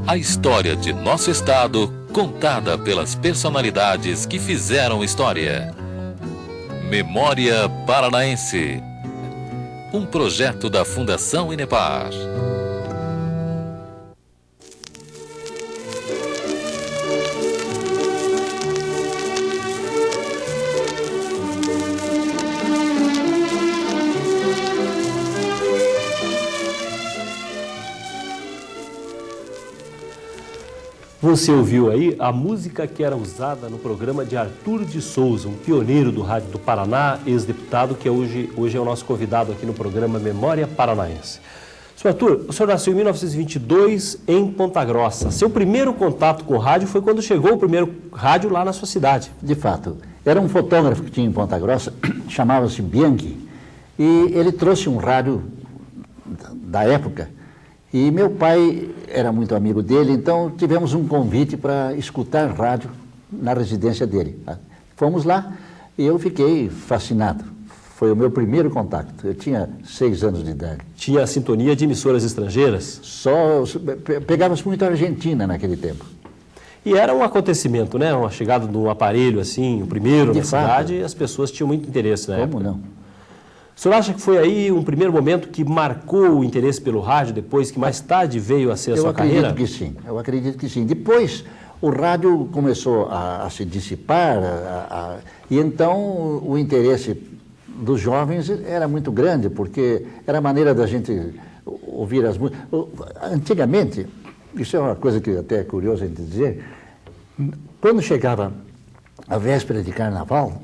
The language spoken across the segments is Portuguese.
A história de nosso estado, contada pelas personalidades que fizeram história. Memória Paranaense. Um projeto da Fundação Inepar. Você ouviu aí a música que era usada no programa de Arthur de Souza, um pioneiro do rádio do Paraná, ex-deputado, que hoje é o nosso convidado aqui no programa Memória Paranaense. Senhor Arthur, o senhor nasceu em 1922 em Ponta Grossa. Seu primeiro contato com o rádio foi quando chegou o primeiro rádio lá na sua cidade. De fato. Era um fotógrafo que tinha em Ponta Grossa, chamava-se Bianchi, e ele trouxe um rádio da época. E meu pai era muito amigo dele, então tivemos um convite para escutar rádio na residência dele. Fomos lá e eu fiquei fascinado. Foi o meu primeiro contato. Eu tinha 6 anos de idade. Tinha a sintonia de emissoras estrangeiras? Pegávamos muito a Argentina naquele tempo. E era um acontecimento, né? Uma chegada de um aparelho assim, o primeiro na cidade, e as pessoas tinham muito interesse na época. Como não? O senhor acha que foi aí um primeiro momento que marcou o interesse pelo rádio, depois que mais tarde veio a ser a sua carreira? Eu acredito que sim. Depois o rádio começou a se dissipar, e então o interesse dos jovens era muito grande, porque era a maneira da gente ouvir as músicas. Antigamente, isso é uma coisa que até é curioso a gente dizer, quando chegava a véspera de carnaval,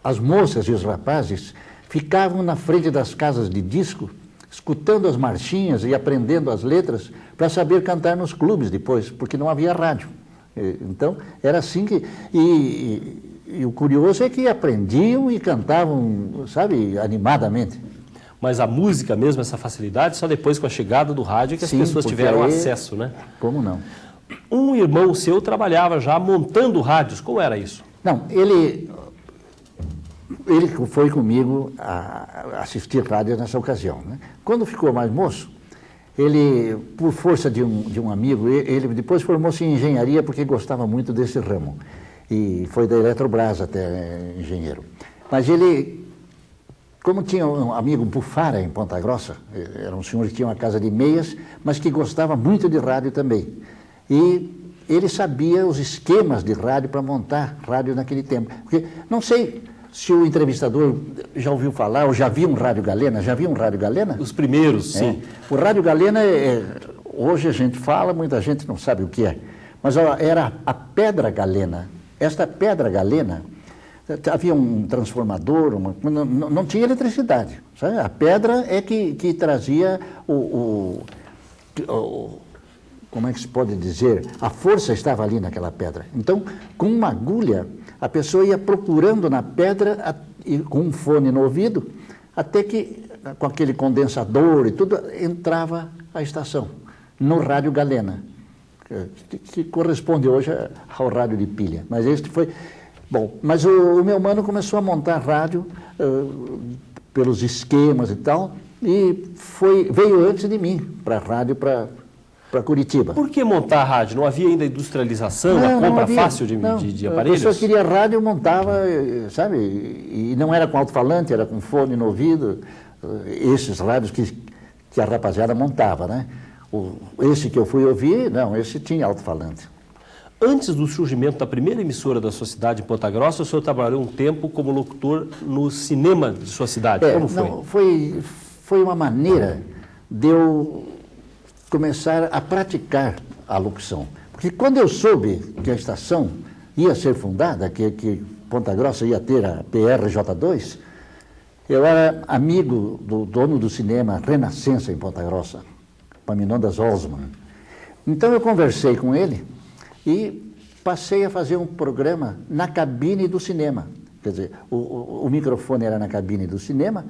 as moças e os rapazes ficavam na frente das casas de disco, escutando as marchinhas e aprendendo as letras para saber cantar nos clubes depois, porque não havia rádio. Então, era assim que... E o curioso é que aprendiam e cantavam, sabe, animadamente. Mas a música mesmo, essa facilidade, só depois com a chegada do rádio que as pessoas tiveram acesso, né? Como não? Um irmão seu trabalhava já montando rádios, como era isso? Não, ele foi comigo a assistir rádio nessa ocasião, né? Quando ficou mais moço, ele, por força de um amigo, ele depois formou-se em engenharia porque gostava muito desse ramo. E foi da Eletrobras até engenheiro. Mas ele, como tinha um amigo Bufara em Ponta Grossa, era um senhor que tinha uma casa de meias, mas que gostava muito de rádio também. E ele sabia os esquemas de rádio para montar rádio naquele tempo. Porque, não sei se o entrevistador já ouviu falar, ou já viu um Rádio Galena. Já viu um Rádio Galena? Os primeiros, sim. O Rádio Galena, hoje a gente fala, muita gente não sabe o que é. Mas era a pedra galena. Esta pedra galena, havia um transformador, não tinha eletricidade. Sabe? A pedra é que trazia como é que se pode dizer? A força estava ali naquela pedra. Então, com uma agulha, a pessoa ia procurando na pedra, com um fone no ouvido, até que, com aquele condensador e tudo, entrava a estação, no Rádio Galena, que corresponde hoje ao rádio de pilha. Mas este foi... Bom, mas o meu mano começou a montar rádio pelos esquemas e tal, e veio antes de mim para a rádio, para Curitiba. Por que montar rádio? Não havia ainda industrialização, a compra fácil de aparelhos? A pessoa queria rádio, montava, sabe? E não era com alto-falante, era com fone no ouvido. Esses rádios que a rapaziada montava, né? Esse que eu fui ouvir, não, esse tinha alto-falante. Antes do surgimento da primeira emissora da sua cidade, em Ponta Grossa, o senhor trabalhou um tempo como locutor no cinema de sua cidade. Como foi? Não, foi uma maneira de eu começar a praticar a locução. Porque quando eu soube que a estação ia ser fundada, que Ponta Grossa ia ter a PRJ2, eu era amigo do dono do cinema Renascença em Ponta Grossa, Paminondas Osman. Então eu conversei com ele e passei a fazer um programa na cabine do cinema. Quer dizer, o microfone era na cabine do cinema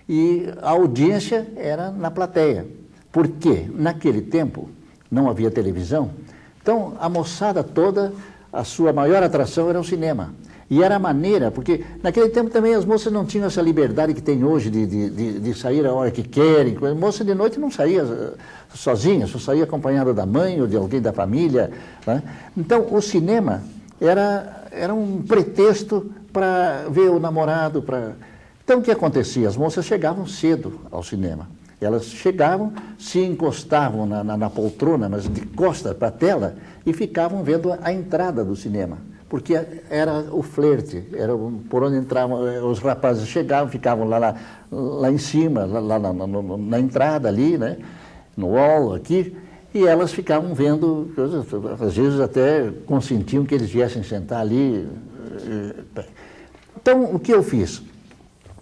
e a audiência era na plateia. Porque naquele tempo não havia televisão, então a moçada toda, a sua maior atração era o cinema. E era a maneira, porque naquele tempo também as moças não tinham essa liberdade que tem hoje de sair a hora que querem. A moça de noite não saía sozinha, só saía acompanhada da mãe ou de alguém da família, né? Então, o cinema era um pretexto para ver o namorado. Então, o que acontecia? As moças chegavam cedo ao cinema. Elas chegavam, se encostavam na poltrona, mas de costas para a tela, e ficavam vendo a entrada do cinema. Porque era o flerte, era por onde entravam, os rapazes chegavam, ficavam lá em cima, na entrada ali, né, no hall aqui, e elas ficavam vendo, às vezes até consentiam que eles viessem sentar ali. Então, o que eu fiz?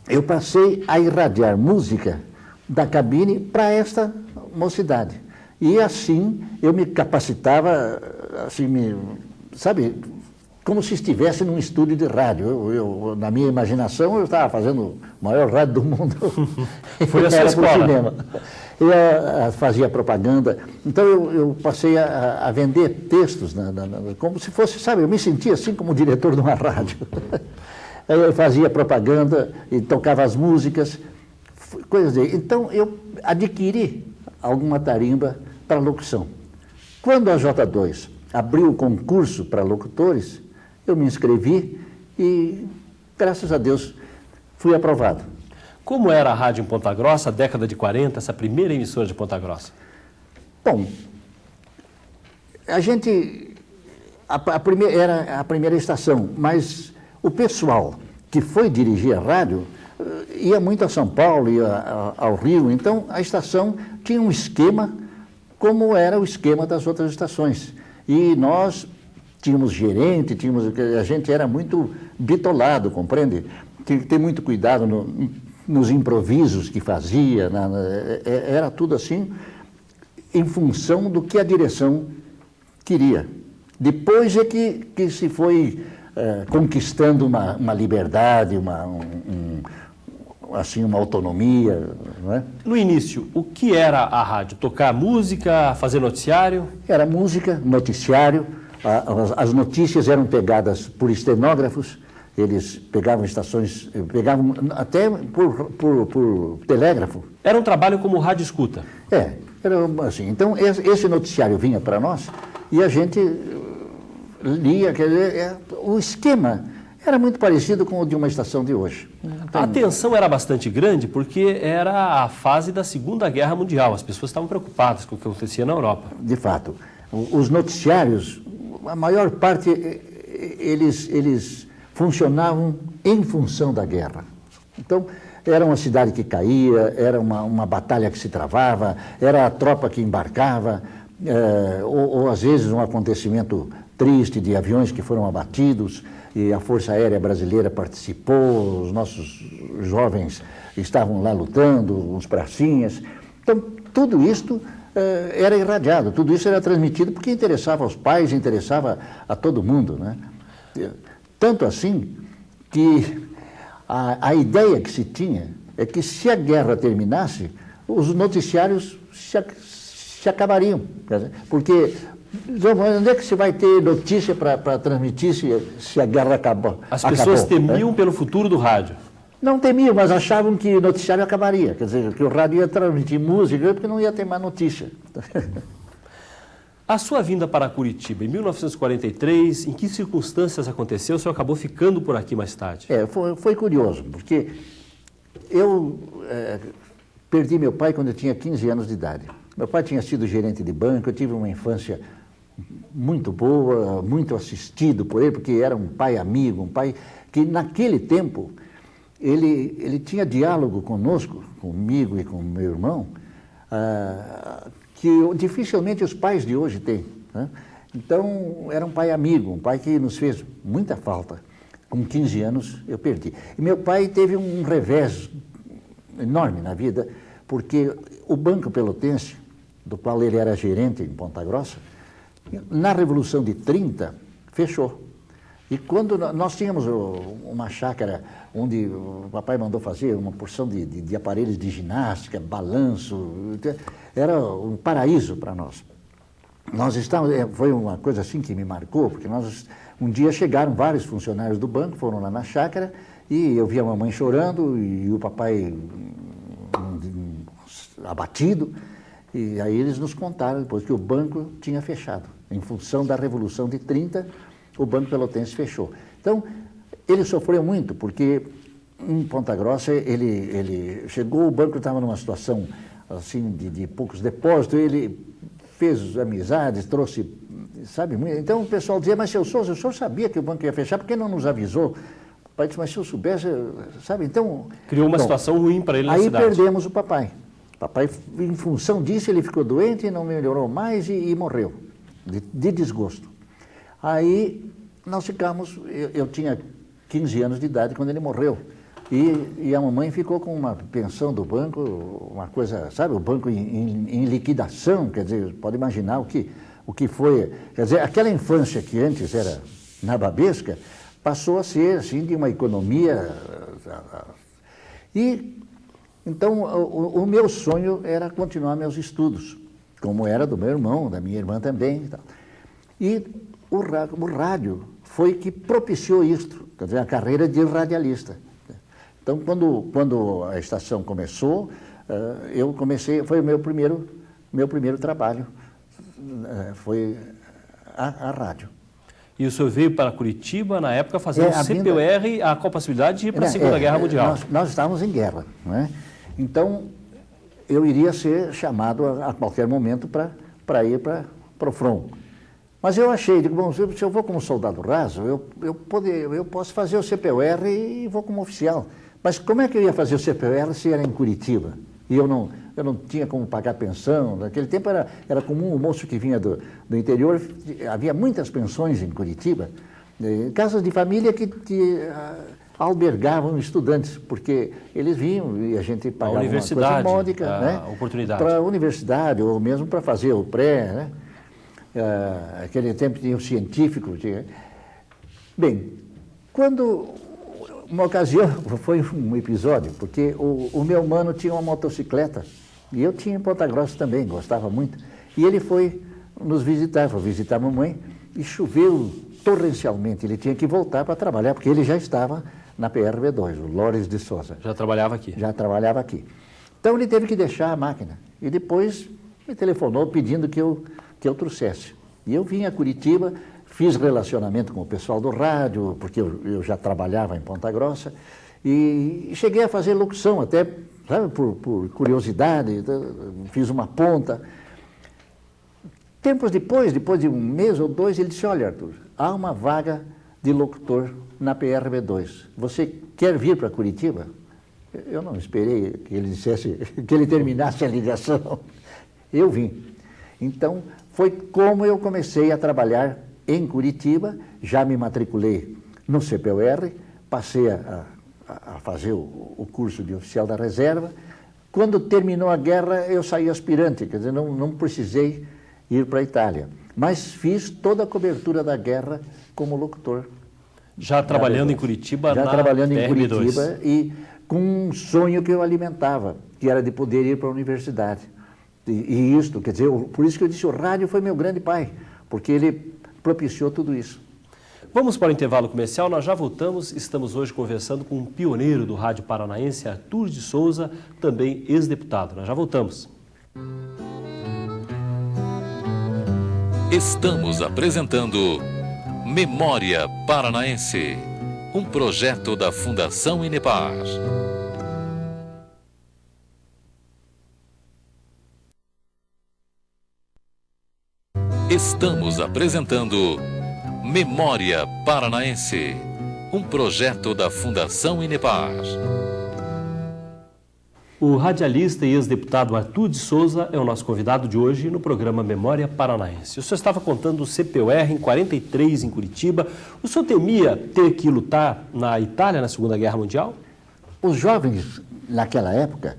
Eu passei a irradiar música da cabine para esta mocidade. E assim eu me capacitava, assim, sabe, como se estivesse num estúdio de rádio. Na minha imaginação, eu estava fazendo o maior rádio do mundo. Foi a sua escola. Cinema. Eu fazia propaganda. Então, eu passei a vender textos, como se fosse, sabe, eu me sentia assim como diretor de uma rádio. Eu fazia propaganda e tocava as músicas, coisas assim. Então, eu adquiri alguma tarimba para locução. Quando a J2 abriu o concurso para locutores, eu me inscrevi e, graças a Deus, fui aprovado. Como era a rádio em Ponta Grossa, década de 40, essa primeira emissora de Ponta Grossa? Bom, a gente... era a primeira estação, mas o pessoal que foi dirigir a rádio ia muito a São Paulo, ia ao Rio, então a estação tinha um esquema como era o esquema das outras estações. E nós tínhamos gerente, a gente era muito bitolado, compreende? Tinha que ter muito cuidado nos improvisos que fazia, era tudo assim, em função do que a direção queria. Depois é que se foi conquistando uma liberdade, assim, uma autonomia, não é? No início, o que era a rádio? Tocar música, fazer noticiário? Era música, noticiário, as notícias eram pegadas por estenógrafos, eles pegavam estações, pegavam até por telégrafo. Era um trabalho como rádio escuta? Era assim. Então, esse noticiário vinha para nós e a gente lia, quer dizer, o esquema era muito parecido com o de uma estação de hoje. A tensão era bastante grande porque era a fase da Segunda Guerra Mundial. As pessoas estavam preocupadas com o que acontecia na Europa. De fato. Os noticiários, a maior parte, eles funcionavam em função da guerra. Então, era uma cidade que caía, era uma batalha que se travava, era a tropa que embarcava, ou às vezes um acontecimento triste de aviões que foram abatidos, e a Força Aérea Brasileira participou, os nossos jovens estavam lá lutando, os pracinhas. Então, tudo isto era irradiado, tudo isso era transmitido porque interessava aos pais, interessava a todo mundo, né? Tanto assim que a ideia que se tinha é que se a guerra terminasse, os noticiários se acabariam, porque... Onde é que você vai ter notícia para transmitir se a guerra acabou? As pessoas temiam pelo futuro do rádio. Não temiam, mas achavam que o noticiário acabaria. Quer dizer, que o rádio ia transmitir música, porque não ia ter mais notícia. A sua vinda para Curitiba, em 1943, em que circunstâncias aconteceu? O senhor acabou ficando por aqui mais tarde. Foi curioso, porque eu perdi meu pai quando eu tinha 15 anos de idade. Meu pai tinha sido gerente de banco, eu tive uma infância muito boa, muito assistido por ele, porque era um pai amigo, um pai que naquele tempo ele tinha diálogo conosco, comigo e com meu irmão, que dificilmente os pais de hoje têm, né? Então, era um pai amigo, um pai que nos fez muita falta. Com 15 anos eu perdi. E meu pai teve um revés enorme na vida, porque o Banco Pelotense, do qual ele era gerente em Ponta Grossa, na Revolução de 30, fechou. E quando nós tínhamos uma chácara onde o papai mandou fazer uma porção de aparelhos de ginástica, balanço, era um paraíso para nós. nós estávamos, foi uma coisa assim que me marcou, porque um dia chegaram vários funcionários do banco, foram lá na chácara, e eu vi a mamãe chorando e o papai abatido, e aí eles nos contaram depois que o banco tinha fechado. Em função da Revolução de 30, o Banco Pelotense fechou. Então, ele sofreu muito, porque em Ponta Grossa ele chegou, o banco estava numa situação assim de poucos depósitos, ele fez amizades, trouxe, sabe, então o pessoal dizia, mas seu Souza, o senhor sabia que o banco ia fechar, por que não nos avisou? O pai disse, mas se eu soubesse, sabe, então... Criou uma situação ruim para ele na cidade. Aí perdemos o papai. O papai, em função disso, ele ficou doente, não melhorou mais e morreu, de desgosto. Aí nós ficamos, eu tinha 15 anos de idade quando ele morreu. E a mamãe ficou com uma pensão do banco, uma coisa, sabe, o banco em liquidação, quer dizer, pode imaginar o que foi, quer dizer, aquela infância que antes era nababesca, passou a ser, assim, de uma economia. E, então, o meu sonho era continuar meus estudos, como era do meu irmão, da minha irmã também. E o rádio foi que propiciou isto, quer dizer, a carreira de radialista. Então, quando a estação começou, eu comecei, foi o meu primeiro trabalho, foi a rádio. E o senhor veio para Curitiba, na época, fazendo o CPUR, com a possibilidade de ir para a Segunda Guerra Mundial. Nós estávamos em guerra, não é? Então, eu iria ser chamado a qualquer momento para ir para o front. Mas eu achei, digo, bom, se eu vou como soldado raso, eu posso fazer o CPUR e vou como oficial. Mas como é que eu ia fazer o CPUR se era em Curitiba? E eu não tinha como pagar pensão. Naquele tempo era comum o moço que vinha do interior, havia muitas pensões em Curitiba, casas de família que albergavam estudantes, porque eles vinham e a gente pagava uma coisa módica, né? Oportunidade. Para a universidade, ou mesmo para fazer o pré, né? Aquele tempo tinha o científico. Bem, uma ocasião, foi um episódio, porque o meu mano tinha uma motocicleta, e eu tinha em Ponta Grossa também, gostava muito, e ele foi nos visitar, foi visitar a mamãe, e choveu torrencialmente, ele tinha que voltar para trabalhar, porque ele já estava na PRB2, o Lores de Souza. Já trabalhava aqui? Já trabalhava aqui. Então ele teve que deixar a máquina, e depois me telefonou pedindo que eu trouxesse. E eu vim a Curitiba, fiz relacionamento com o pessoal do rádio, porque eu já trabalhava em Ponta Grossa, e cheguei a fazer locução, até, sabe, por curiosidade, fiz uma ponta. Tempos depois de um mês ou dois, ele disse, olha, Arthur, há uma vaga de locutor na PRB2. Você quer vir para Curitiba? Eu não esperei que ele dissesse, que ele terminasse a ligação. Eu vim. Então, foi como eu comecei a trabalhar em Curitiba, já me matriculei no CPUR, passei a fazer o curso de oficial da reserva. Quando terminou a guerra, eu saí aspirante, quer dizer, não precisei ir para a Itália. Mas fiz toda a cobertura da guerra como locutor. Já trabalhando em Curitiba, já na trabalhando em PRB2. Curitiba e com um sonho que eu alimentava, que era de poder ir para a universidade. E isto, quer dizer, por isso que eu disse, o rádio foi meu grande pai, porque ele propiciou tudo isso. Vamos para o intervalo comercial, nós já voltamos. Estamos hoje conversando com um pioneiro do rádio paranaense, Arthur de Souza, também ex-deputado. Nós já voltamos. Estamos apresentando Memória Paranaense, um projeto da Fundação Inepar. Estamos apresentando Memória Paranaense, um projeto da Fundação Inepar. O radialista e ex-deputado Arthur de Souza é o nosso convidado de hoje no programa Memória Paranaense. O senhor estava contando o CPUR em 43 em Curitiba. O senhor temia ter que lutar na Itália na Segunda Guerra Mundial? Os jovens, naquela época,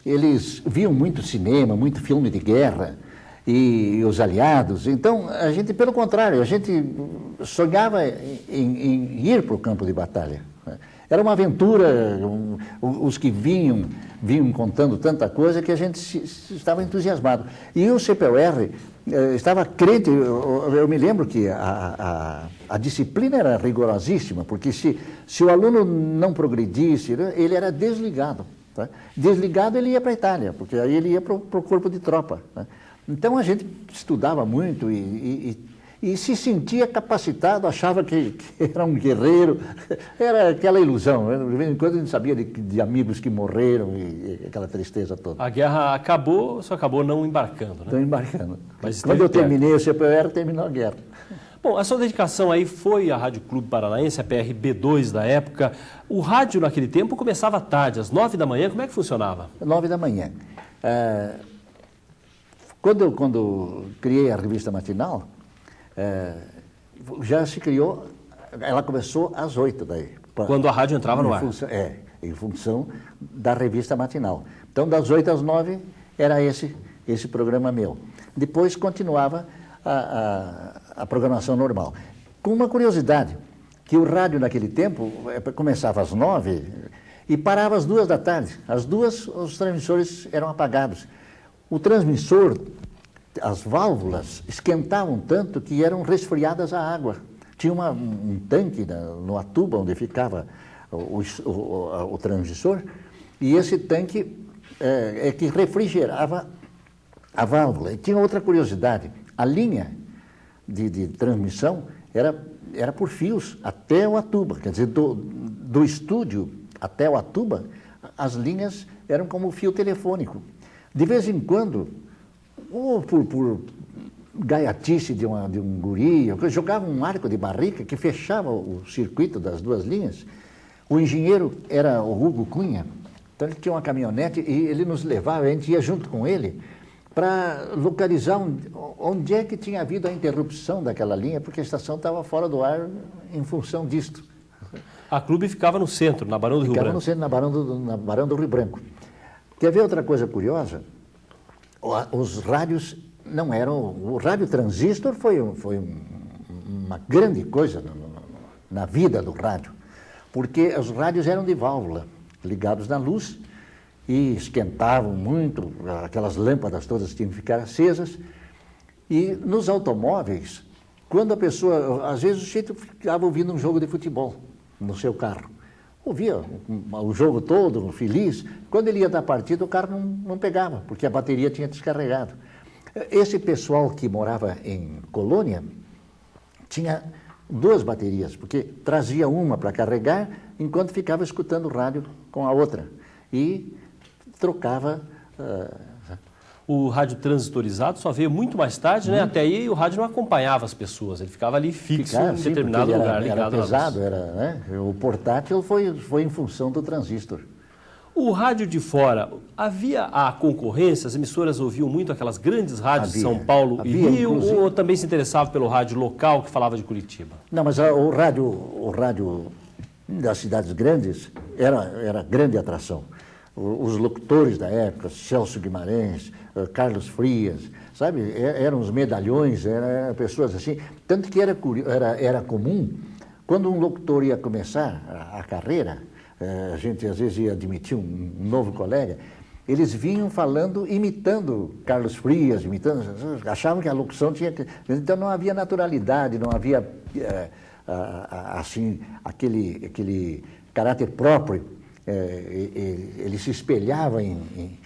eles viam muito cinema, muito filme de guerra, e os aliados. Então, a gente, pelo contrário, a gente sonhava em ir para o campo de batalha. era uma aventura, os que vinham contando tanta coisa que a gente estava entusiasmado. E o CPUR estava crente, eu me lembro que a disciplina era rigorosíssima, porque se o aluno não progredisse, ele era desligado. Tá? Desligado, ele ia para a Itália, porque aí ele ia para o corpo de tropa. Né? Então a gente estudava muito e se sentia capacitado, achava que era um guerreiro, era aquela ilusão. Né? De vez em quando a gente sabia de amigos que morreram e aquela tristeza toda. A guerra acabou, só acabou não embarcando, né? Estou embarcando. Mas quando eu terminei o CPUR, terminou a guerra. Bom, a sua dedicação aí foi à Rádio Clube Paranaense, a PRB2 da época. O rádio naquele tempo começava à tarde, às 9 da manhã, como é que funcionava? 9 da manhã. Quando criei a revista matinal, já se criou, ela começou às 8 daí. Quando a rádio entrava no ar. Em função da revista matinal. Então, das 8 às 9 era esse programa meu. Depois continuava a programação normal. Com uma curiosidade, que o rádio naquele tempo começava às 9 e parava às 2 da tarde. Às 2 os transmissores eram apagados. O transmissor, as válvulas esquentavam tanto que eram resfriadas a água. Tinha um tanque no Atuba, onde ficava o transmissor, e esse tanque é que refrigerava a válvula. E tinha outra curiosidade, a linha de transmissão era por fios até o Atuba, quer dizer, do estúdio até o Atuba, as linhas eram como fio telefônico. De vez em quando, ou por gaiatice de um guri, jogava um arco de barrica que fechava o circuito das duas linhas. O engenheiro era o Hugo Cunha, então ele tinha uma caminhonete e ele nos levava, a gente ia junto com ele para localizar onde é que tinha havido a interrupção daquela linha, porque a estação estava fora do ar em função disto. A Clube ficava no centro, na Barão do Rio Branco. Ficava no centro, na Barão do Rio Branco. Quer ver outra coisa curiosa? Os rádios não eram... O rádio transistor foi uma grande coisa na vida do rádio, porque os rádios eram de válvula, ligados na luz, e esquentavam muito, aquelas lâmpadas todas tinham que ficar acesas. E nos automóveis, quando a pessoa... Às vezes o sujeito ficava ouvindo um jogo de futebol no seu carro. Ouvia o jogo todo, feliz. Quando ele ia dar partida, o carro não pegava, porque a bateria tinha descarregado. Esse pessoal que morava em Colônia tinha 2 baterias, porque trazia uma para carregar, enquanto ficava escutando o rádio com a outra. E trocava... O rádio transistorizado só veio muito mais tarde, né? Até aí o rádio não acompanhava as pessoas, ele ficava ali fixo em determinado lugar, ligado era pesado, né? O portátil foi em função do transistor. O rádio de fora, havia a concorrência? As emissoras ouviam muito aquelas grandes rádios de São Paulo e Rio, ou também se interessava pelo rádio local que falava de Curitiba? Não, mas o rádio das cidades grandes era grande atração. Os locutores da época, Celso Guimarães, Carlos Frias, sabe, eram os medalhões, eram pessoas assim. Tanto que era comum, quando um locutor ia começar a carreira, a gente às vezes ia admitir um novo colega, eles vinham falando, imitando Carlos Frias, achavam que a locução tinha que... Então não havia naturalidade, não havia, assim, aquele caráter próprio. Ele se espelhava em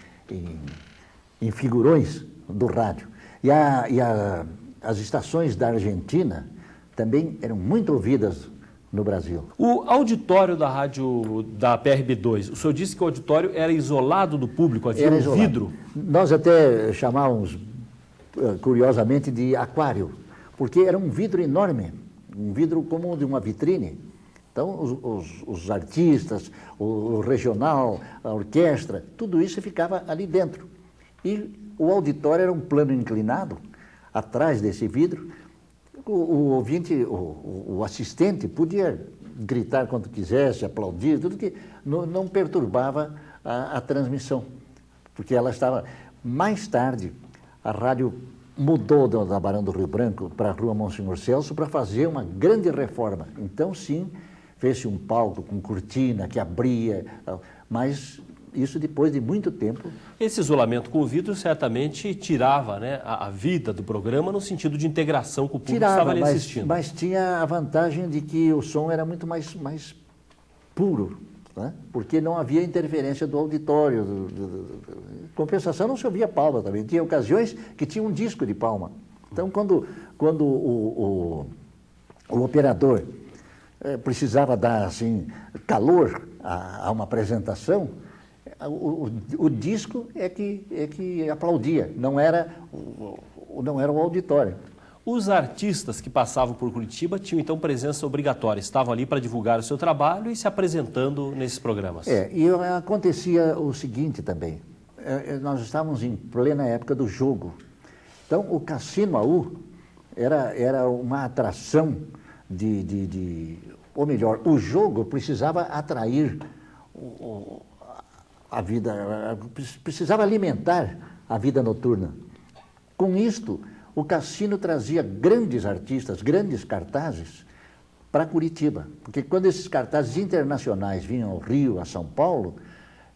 figurões do rádio. E as estações da Argentina também eram muito ouvidas no Brasil. O auditório da rádio da PRB2, o senhor disse que o auditório era isolado do público, havia um vidro? Nós até chamávamos, curiosamente, de aquário, porque era um vidro enorme, um vidro como de uma vitrine. Então, os artistas, o regional, a orquestra, tudo isso ficava ali dentro. E o auditório era um plano inclinado, atrás desse vidro. O ouvinte, o assistente, podia gritar quando quisesse, aplaudir, tudo que não perturbava a transmissão, porque ela estava... Mais tarde, a rádio mudou da Barão do Rio Branco para a Rua Monsenhor Celso para fazer uma grande reforma. Então, sim, fez-se um palco com cortina que abria, mas isso depois de muito tempo. Esse isolamento com o vidro certamente tirava, né, a vida do programa no sentido de integração com o público que estava ali assistindo. Mas tinha a vantagem de que o som era muito mais puro, né? Porque não havia interferência do auditório. Compensação, não se ouvia palma também. Tinha ocasiões que tinha um disco de palma. Então, quando o operador precisava dar assim, calor a uma apresentação, o disco é que aplaudia, não era o auditório. Os artistas que passavam por Curitiba tinham então presença obrigatória, estavam ali para divulgar o seu trabalho e se apresentando nesses programas. E acontecia o seguinte também, nós estávamos em plena época do jogo, então o Cassino AU era uma atração ou melhor, o jogo precisava atrair a vida, precisava alimentar a vida noturna. Com isto, o Cassino trazia grandes artistas, grandes cartazes para Curitiba, porque quando esses cartazes internacionais vinham ao Rio, a São Paulo,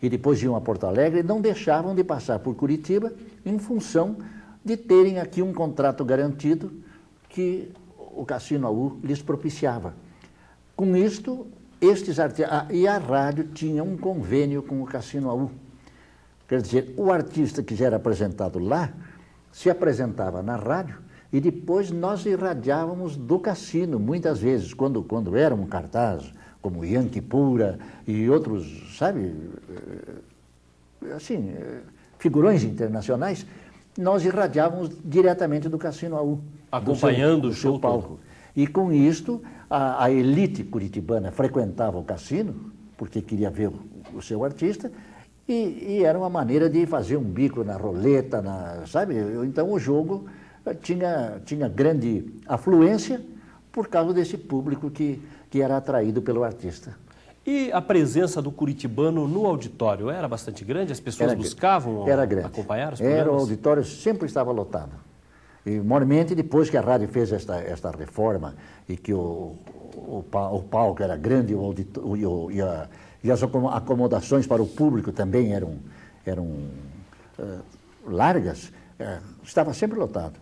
e depois iam a Porto Alegre, não deixavam de passar por Curitiba em função de terem aqui um contrato garantido que o Cassino AU lhes propiciava. Com isto, estes artistas, e a rádio tinha um convênio com o Cassino AU. Quer dizer, o artista que já era apresentado lá, se apresentava na rádio e depois nós irradiávamos do cassino, muitas vezes, quando era um cartaz, como Yankee Pura e outros, sabe, assim, figurões internacionais, nós irradiávamos diretamente do Cassino AU. Acompanhando o seu palco. E com isto, a elite curitibana frequentava o cassino, porque queria ver o seu artista, e era uma maneira de fazer um bico na roleta, sabe? Então o jogo tinha grande afluência por causa desse público que era atraído pelo artista. E a presença do curitibano no auditório era bastante grande? As pessoas buscavam acompanhar os programas? O auditório sempre estava lotado. E, mormente, depois que a rádio fez esta reforma e que o palco era grande e as acomodações para o público também eram largas, estava sempre lotado.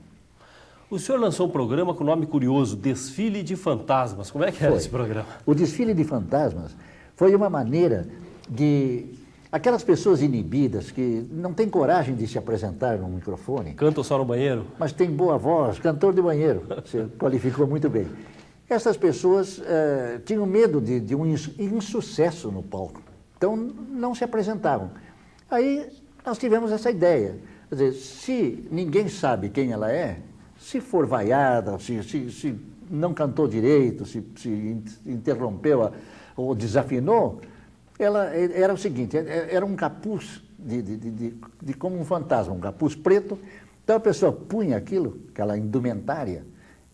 O senhor lançou um programa com o nome curioso, Desfile de Fantasmas. Como é que era esse programa? O Desfile de Fantasmas foi uma maneira de... Aquelas pessoas inibidas que não têm coragem de se apresentar no microfone. Cantam só no banheiro? Mas tem boa voz, cantor de banheiro. Você qualificou muito bem. Essas pessoas tinham medo de um insucesso no palco. Então, não se apresentavam. Aí, nós tivemos essa ideia. Quer dizer, se ninguém sabe quem ela é, se for vaiada, se não cantou direito, se interrompeu ou desafinou, era o seguinte, era um capuz de como um fantasma, um capuz preto. Então a pessoa punha aquela indumentária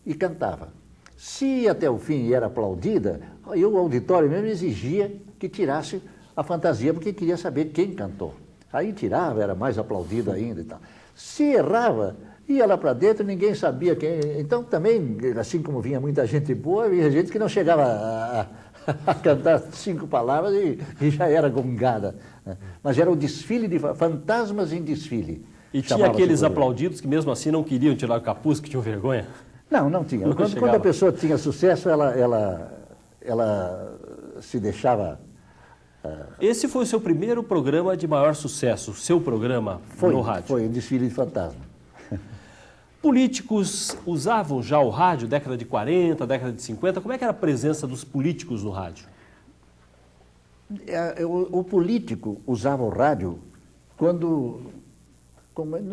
e cantava. Se até o fim era aplaudida, aí o auditório mesmo exigia que tirasse a fantasia, porque queria saber quem cantou. Aí tirava, era mais aplaudido ainda e tal. Se errava, ia lá para dentro, ninguém sabia quem. Então também, assim como vinha muita gente boa, vinha gente que não chegava a cantar 5 palavras e já era gongada. Mas era o desfile de fantasmas em desfile. E tinha aqueles aplaudidos que mesmo assim não queriam tirar o capuz, que tinham vergonha? Não tinha. Quando a pessoa tinha sucesso, ela se deixava... Esse foi o seu primeiro programa de maior sucesso, seu programa no rádio? Foi o Desfile de Fantasma. Políticos usavam já o rádio, década de 40, década de 50? Como é que era a presença dos políticos no rádio? O político usava o rádio quando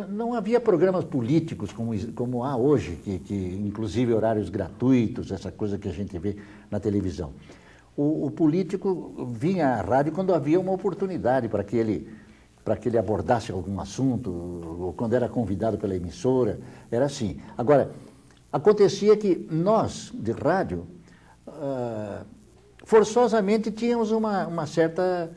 não havia programas políticos como há hoje, que inclusive horários gratuitos, essa coisa que a gente vê na televisão. O político vinha à rádio quando havia uma oportunidade para que ele abordasse algum assunto, ou quando era convidado pela emissora, era assim. Agora, acontecia que nós, de rádio, forçosamente tínhamos uma certa,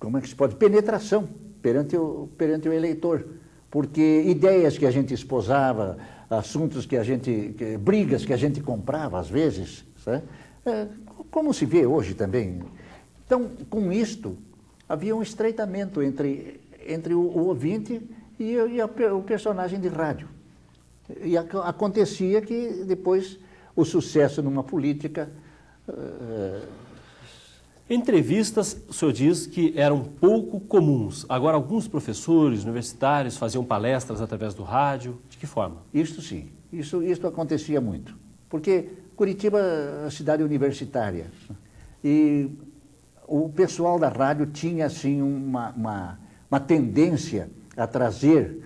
como é que se pode, penetração perante o eleitor, porque ideias que a gente esposava, assuntos brigas que a gente comprava às vezes, né? Como se vê hoje também. Então, com isto, havia um estreitamento entre o ouvinte e o personagem de rádio. E acontecia que depois o sucesso numa política... Entrevistas, o senhor diz que eram pouco comuns. Agora, alguns professores universitários faziam palestras através do rádio. De que forma? Isto sim, isso acontecia muito. Porque Curitiba é uma cidade universitária. E o pessoal da rádio tinha, assim, uma tendência a trazer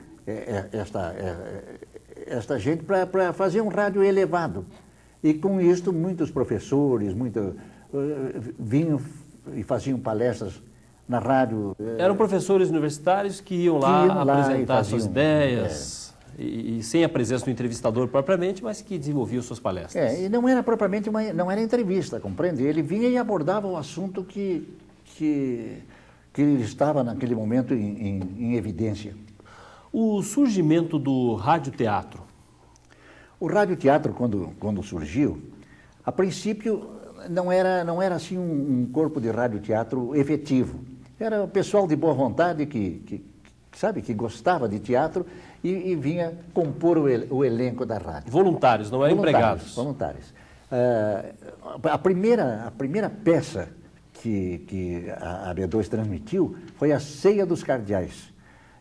esta gente para fazer um rádio elevado. E com isso, muitos professores, vinham e faziam palestras na rádio. Eram professores universitários que iam lá apresentar suas ideias, e sem a presença do entrevistador propriamente, mas que desenvolviam suas palestras. E não era propriamente não era entrevista, compreende? Ele vinha e abordava o assunto que estava naquele momento em evidência. O surgimento do radioteatro. O radioteatro, quando surgiu, a princípio não era assim um corpo de radioteatro efetivo. Era o pessoal de boa vontade que gostava de teatro e vinha compor o elenco da rádio. Voluntários, não eram empregados. Voluntários. A primeira peça que a B2 transmitiu foi a Ceia dos Cardeais.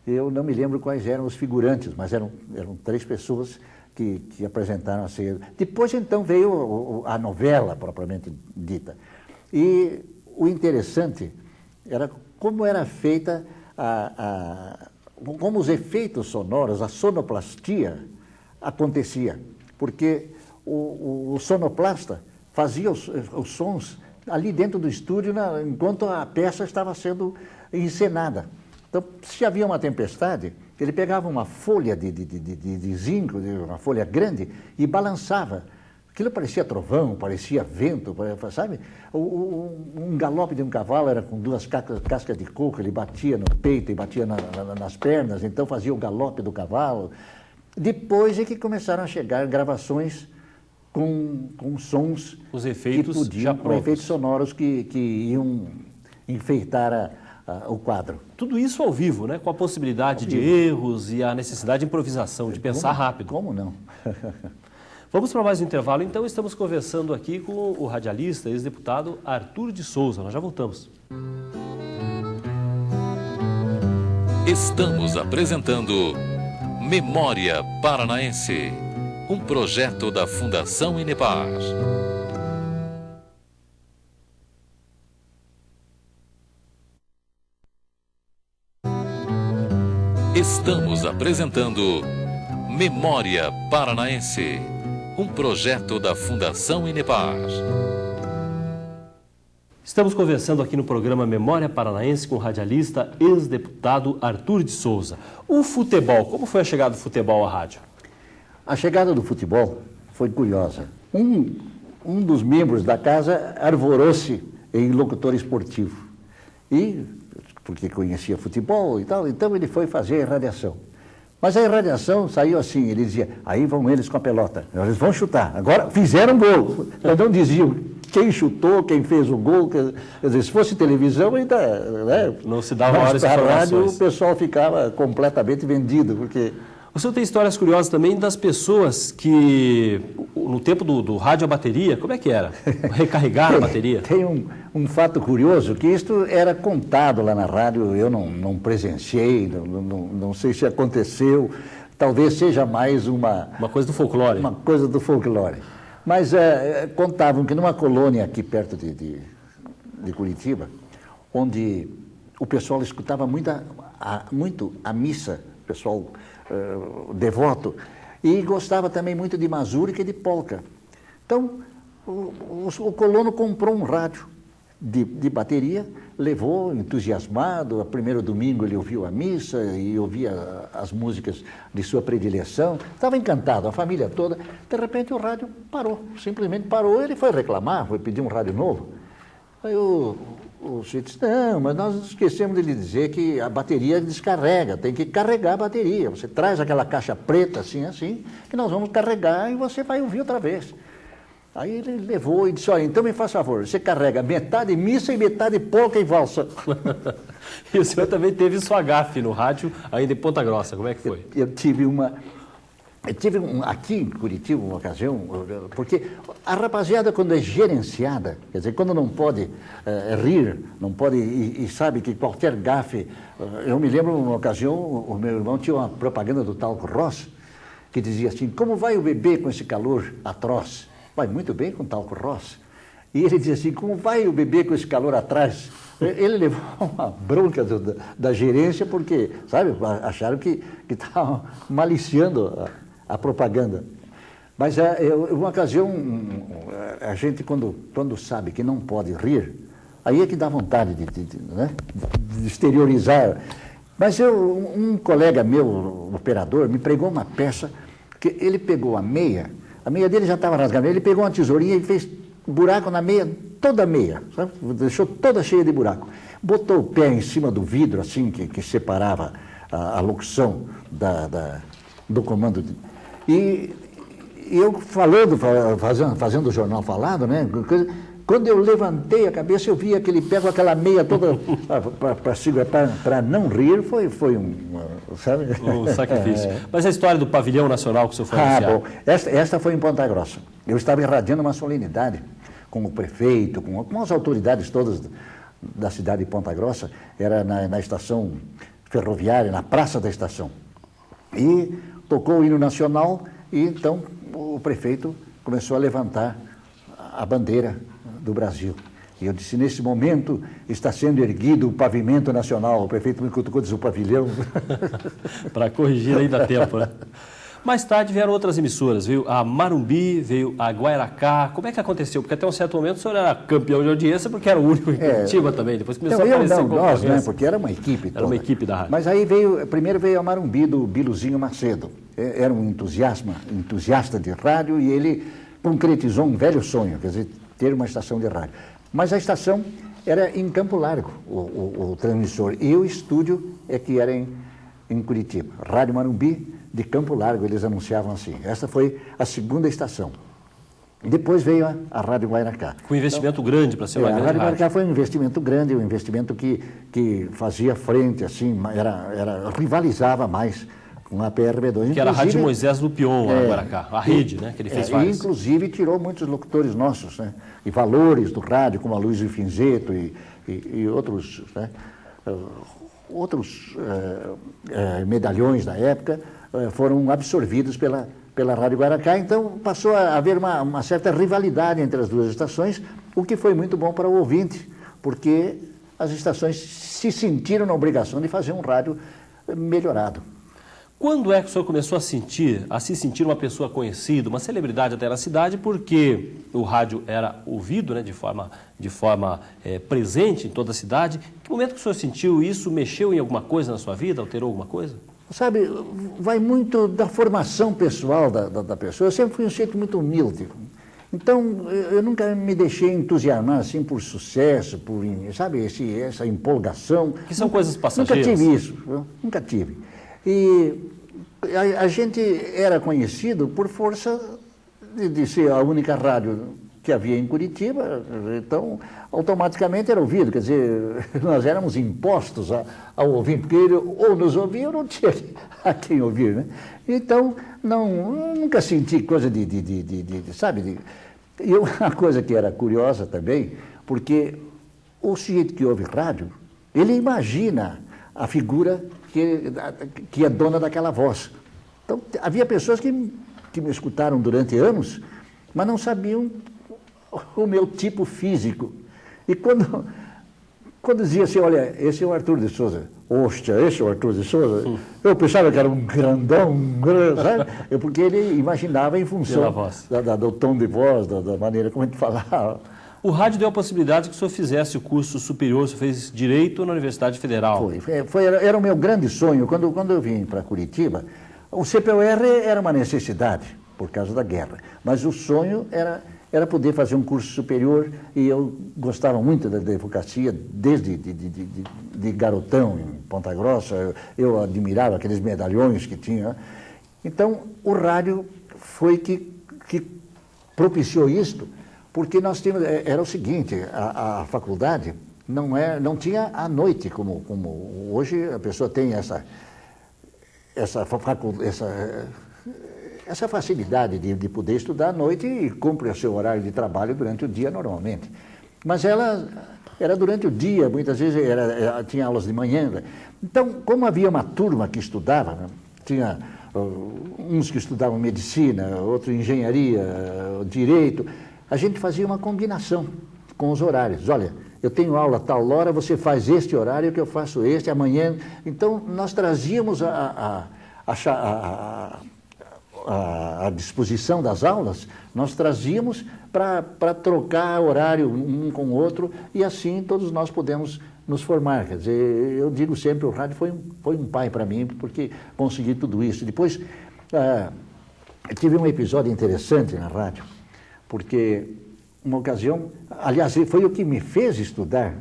Eu não me lembro quais eram os figurantes, mas eram 3 pessoas que apresentaram a ceia. Depois, então, veio a novela, propriamente dita. E o interessante era como era feita como os efeitos sonoros, a sonoplastia acontecia. Porque o sonoplasta fazia os sons ali dentro do estúdio enquanto a peça estava sendo encenada. Então, se havia uma tempestade, ele pegava uma folha de zinco, uma folha grande, e balançava. Aquilo parecia trovão, parecia vento, sabe? Um galope de um cavalo era com 2 cascas de coco, ele batia no peito e batia nas pernas, então fazia o galope do cavalo. Depois é que começaram a chegar gravações com sons, os efeitos com efeitos sonoros que iam enfeitar o quadro. Tudo isso ao vivo, né? Com a possibilidade de erros e a necessidade de improvisação, de pensar rápido. Como não? Vamos para mais um intervalo. Então, estamos conversando aqui com o radialista, ex-deputado Arthur de Souza. Nós já voltamos. Estamos apresentando Memória Paranaense, um projeto da Fundação Inepar. Estamos apresentando Memória Paranaense, um projeto da Fundação Inepar. Estamos conversando aqui no programa Memória Paranaense com o radialista, ex-deputado Arthur de Souza. O futebol, como foi a chegada do futebol à rádio? A chegada do futebol foi curiosa. Um dos membros da casa arvorou-se em locutor esportivo. Porque conhecia futebol e tal, então ele foi fazer irradiação. Mas a irradiação saiu assim, ele dizia, aí vão eles com a pelota, eles vão chutar. Agora fizeram gol, mas não diziam quem chutou, quem fez o gol. Quer dizer, se fosse televisão, ainda... Né? Não se dava horas de informações. Rádio, o pessoal ficava completamente vendido, porque... O senhor tem histórias curiosas também das pessoas que, no tempo do rádio a bateria, como é que era? Recarregar a bateria? Tem um fato curioso, que isto era contado lá na rádio, eu não presenciei, não sei se aconteceu, talvez seja mais uma coisa do folclore. Uma coisa do folclore. Mas contavam que numa colônia aqui perto de Curitiba, onde o pessoal escutava muito a missa, o pessoal devoto, e gostava também muito de mazurca e de polca. Então, o colono comprou um rádio de bateria, levou entusiasmado. O primeiro domingo ele ouviu a missa e ouvia as músicas de sua predileção. Estava encantado, a família toda. De repente o rádio parou, simplesmente parou. Ele foi reclamar, foi pedir um rádio novo. Aí o sujeito disse, não, mas nós esquecemos de lhe dizer que a bateria descarrega, tem que carregar a bateria. Você traz aquela caixa preta assim, que nós vamos carregar e você vai ouvir outra vez. Aí ele levou e disse, olha, então me faz favor, você carrega metade missa e metade polca e valsa. E o senhor também teve sua gafe no rádio, ainda em Ponta Grossa, como é que foi? Eu tive aqui em Curitiba uma ocasião, porque a rapaziada quando é gerenciada, quer dizer, quando não pode rir, não pode, e sabe que qualquer gafe, eu me lembro uma ocasião, o meu irmão tinha uma propaganda do Talco Ross, que dizia assim, como vai o bebê com esse calor atroz? Vai muito bem com Talco Ross. E ele dizia assim, como vai o bebê com esse calor atrás? Ele levou uma bronca da gerência porque, sabe, acharam que estavam maliciando a propaganda. Mas uma ocasião, a gente quando sabe que não pode rir, aí é que dá vontade de exteriorizar. Mas um colega meu, operador, me pregou uma peça que ele pegou a meia dele já estava rasgada, ele pegou uma tesourinha e fez buraco na meia, toda a meia, sabe? Deixou toda cheia de buraco. Botou o pé em cima do vidro, assim, que separava a locução do comando. E eu falando, fazendo o jornal falado, né? Quando eu levantei a cabeça, eu vi aquele pé com aquela meia toda para não rir, foi sabe? Um sacrifício. Mas a história do pavilhão nacional que o senhor foi anunciar? Bom, esta foi em Ponta Grossa. Eu estava irradiando uma solenidade com o prefeito, com as autoridades todas da cidade de Ponta Grossa, era na estação ferroviária, na praça da estação. E tocou o hino nacional e então o prefeito começou a levantar a bandeira do Brasil. E eu disse, nesse momento está sendo erguido o pavimento nacional. O prefeito me cutucou e disse, o pavilhão. Para corrigir ainda dá tempo, né? Mais tarde vieram outras emissoras, veio a Marumbi, veio a Guairacá. Como é que aconteceu? Porque até um certo momento o senhor era campeão de audiência, porque era o único em Curitiba também. Depois começou a aparecer nós, né? Porque era uma equipe toda. Era uma equipe da rádio. Mas aí primeiro veio a Marumbi, do Biluzinho Macedo. Era um entusiasta de rádio e ele concretizou um velho sonho, quer dizer, ter uma estação de rádio. Mas a estação era em Campo Largo, o transmissor, e o estúdio é que era em Curitiba. Rádio Marumbi, de Campo Largo, eles anunciavam assim. Essa foi a segunda estação. Depois veio a Rádio Guairacá. Com um investimento grande para ser uma grande rádio. A Rádio Guairacá foi um investimento grande, um investimento que fazia frente, assim, rivalizava mais com a PR2. Que era a Rádio Moisés Lupion, a Guairacá, a rede, né, que ele fez várias. E, inclusive, tirou muitos locutores nossos, né, e valores do rádio, como a Luiz Finzeto e outros, né, medalhões da época, foram absorvidos pela Rádio Guairacá. Então, passou a haver uma certa rivalidade entre as duas estações, o que foi muito bom para o ouvinte, porque as estações se sentiram na obrigação de fazer um rádio melhorado. Quando é que o senhor começou a se sentir uma pessoa conhecida, uma celebridade até na cidade, porque o rádio era ouvido, né, de forma presente em toda a cidade? Em que momento que o senhor sentiu isso? Mexeu em alguma coisa na sua vida? Alterou alguma coisa? Sabe, vai muito da formação pessoal da pessoa. Eu sempre fui um sujeito muito humilde. Então, eu nunca me deixei entusiasmar assim por sucesso, sabe, essa empolgação. Que são coisas passageiras. Nunca tive isso, nunca tive. E a gente era conhecido por força de ser a única rádio que havia em Curitiba, então automaticamente era ouvido, quer dizer, nós éramos impostos ao ouvir, porque ele ou nos ouvia ou não tinha a quem ouvir, né? Então, nunca senti coisa sabe, e uma coisa que era curiosa também, porque o sujeito que ouve rádio, ele imagina a figura que é dona daquela voz. Então, havia pessoas que me escutaram durante anos, mas não sabiam o meu tipo físico. E quando dizia assim, olha, esse é o Arthur de Souza. Ostia, esse é o Arthur de Souza. Eu pensava que era um grandão, sabe? Porque ele imaginava em função do tom de voz, da maneira como a gente falava. O rádio deu a possibilidade que o senhor fizesse o curso superior, o senhor fez Direito na Universidade Federal. Era o meu grande sonho. Quando eu vim para Curitiba, o CPUR era uma necessidade, por causa da guerra. Mas o sonho era poder fazer um curso superior, e eu gostava muito da advocacia, desde de garotão em Ponta Grossa. Eu admirava aqueles medalhões que tinha. Então, o rádio foi que propiciou isto, porque nós tínhamos, era o seguinte, a faculdade não tinha à noite, como hoje a pessoa tem essa facilidade de poder estudar à noite e cumpre o seu horário de trabalho durante o dia normalmente. Mas ela era durante o dia, muitas vezes tinha aulas de manhã. Então, como havia uma turma que estudava, né, tinha uns que estudavam medicina, outros engenharia, direito, a gente fazia uma combinação com os horários. Olha, eu tenho aula a tal hora, você faz este horário que eu faço este, amanhã. Então, nós trazíamos a disposição das aulas, nós trazíamos para trocar horário um com o outro e assim todos nós podemos nos formar. Quer dizer, eu digo sempre, o rádio foi um pai para mim, porque consegui tudo isso. Depois, tive um episódio interessante na rádio, porque uma ocasião, aliás, foi o que me fez estudar,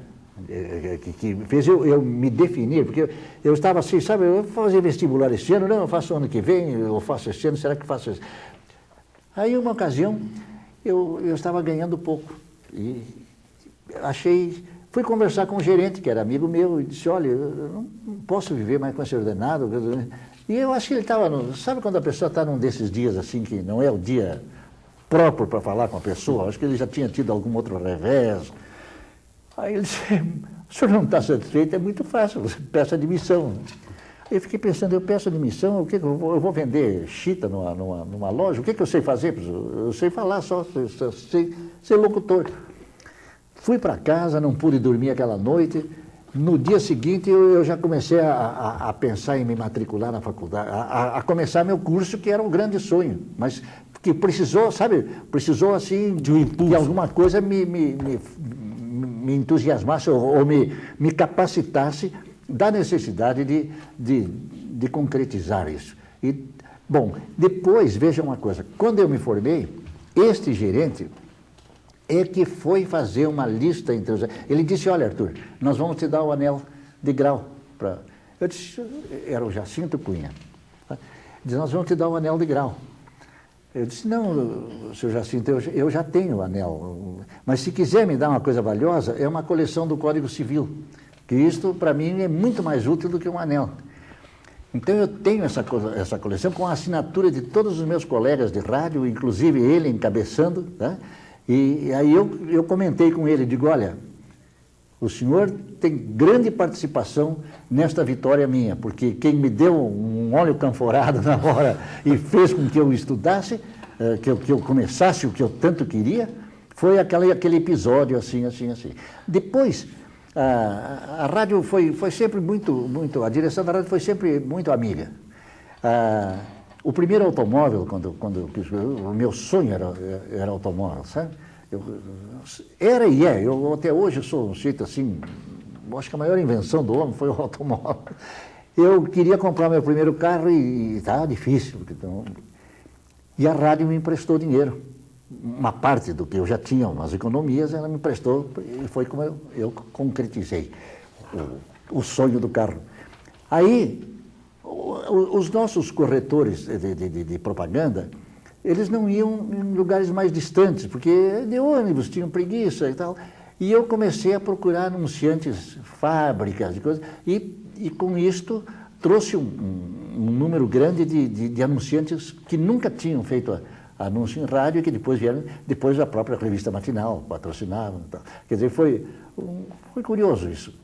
que fez eu me definir, porque eu estava assim, sabe, eu vou fazer vestibular esse ano, não, eu faço ano que vem, eu faço esse ano, será que faço esse? Aí, uma ocasião, eu estava ganhando pouco e fui conversar com um gerente, que era amigo meu, e disse, olha, eu não posso viver mais com esse ordenado. E eu acho que ele estava, sabe quando a pessoa está num desses dias assim, que não é o dia próprio para falar com a pessoa, acho que ele já tinha tido algum outro revés. Aí ele disse, o senhor não está satisfeito, é muito fácil, você peça admissão. Eu fiquei pensando, eu peço admissão, o que eu vou vender chita numa loja? O que eu sei fazer? Eu sei falar só, sei ser locutor. Fui para casa, não pude dormir aquela noite. No dia seguinte eu já comecei a pensar em me matricular na faculdade, a começar meu curso, que era um grande sonho, mas que precisou, sabe, precisou assim de um impulso, de alguma coisa me entusiasmasse ou me capacitasse da necessidade de concretizar isso. E, bom, depois, veja uma coisa, quando eu me formei, este gerente é que foi fazer uma lista entre os... Ele disse, olha, Arthur, nós vamos te dar o anel de grau. Eu disse, era o Jacinto Cunha. Ele disse, nós vamos te dar o anel de grau. Eu disse, não, senhor Jacinto, eu já tenho o anel, mas se quiser me dar uma coisa valiosa, é uma coleção do Código Civil, que isto, para mim, é muito mais útil do que um anel. Então, eu tenho essa coleção com a assinatura de todos os meus colegas de rádio, inclusive ele encabeçando, tá? E aí eu comentei com ele, digo, olha, o senhor tem grande participação nesta vitória minha, porque quem me deu um óleo canforado na hora e fez com que eu estudasse, que eu começasse o que eu tanto queria, foi aquele episódio assim. Depois, a rádio foi sempre muito, a direção da rádio foi sempre muito amiga. O primeiro automóvel, quando o meu sonho era automóvel, sabe? Era e é, eu até hoje sou um jeito assim, acho que a maior invenção do homem foi o automóvel. Eu queria comprar meu primeiro carro e estava difícil. E a rádio me emprestou dinheiro. Uma parte do que eu já tinha, umas economias, ela me emprestou e foi como eu concretizei o sonho do carro. Aí, os nossos corretores de propaganda, eles não iam em lugares mais distantes, porque de ônibus tinham preguiça e tal. E eu comecei a procurar anunciantes, fábricas e coisas, e com isto trouxe um número grande de anunciantes que nunca tinham feito anúncio em rádio e que depois vieram, depois a própria revista matinal patrocinavam. Tal. Quer dizer, foi curioso isso.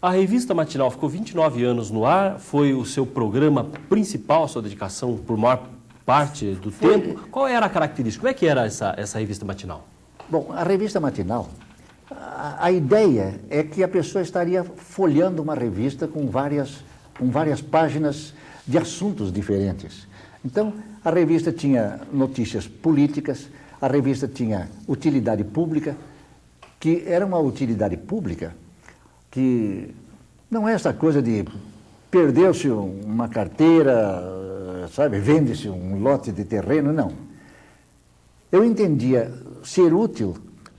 A revista matinal ficou 29 anos no ar, foi o seu programa principal, sua dedicação por maior parte do tempo. Qual era a característica? Como é que era essa revista matinal? Bom, a revista matinal, a ideia é que a pessoa estaria folheando uma revista com várias páginas de assuntos diferentes. Então, a revista tinha notícias políticas, a revista tinha utilidade pública, que era uma utilidade pública que não é essa coisa de perdeu-se uma carteira, sabe, vende-se um lote de terreno, não. Eu entendia ser útil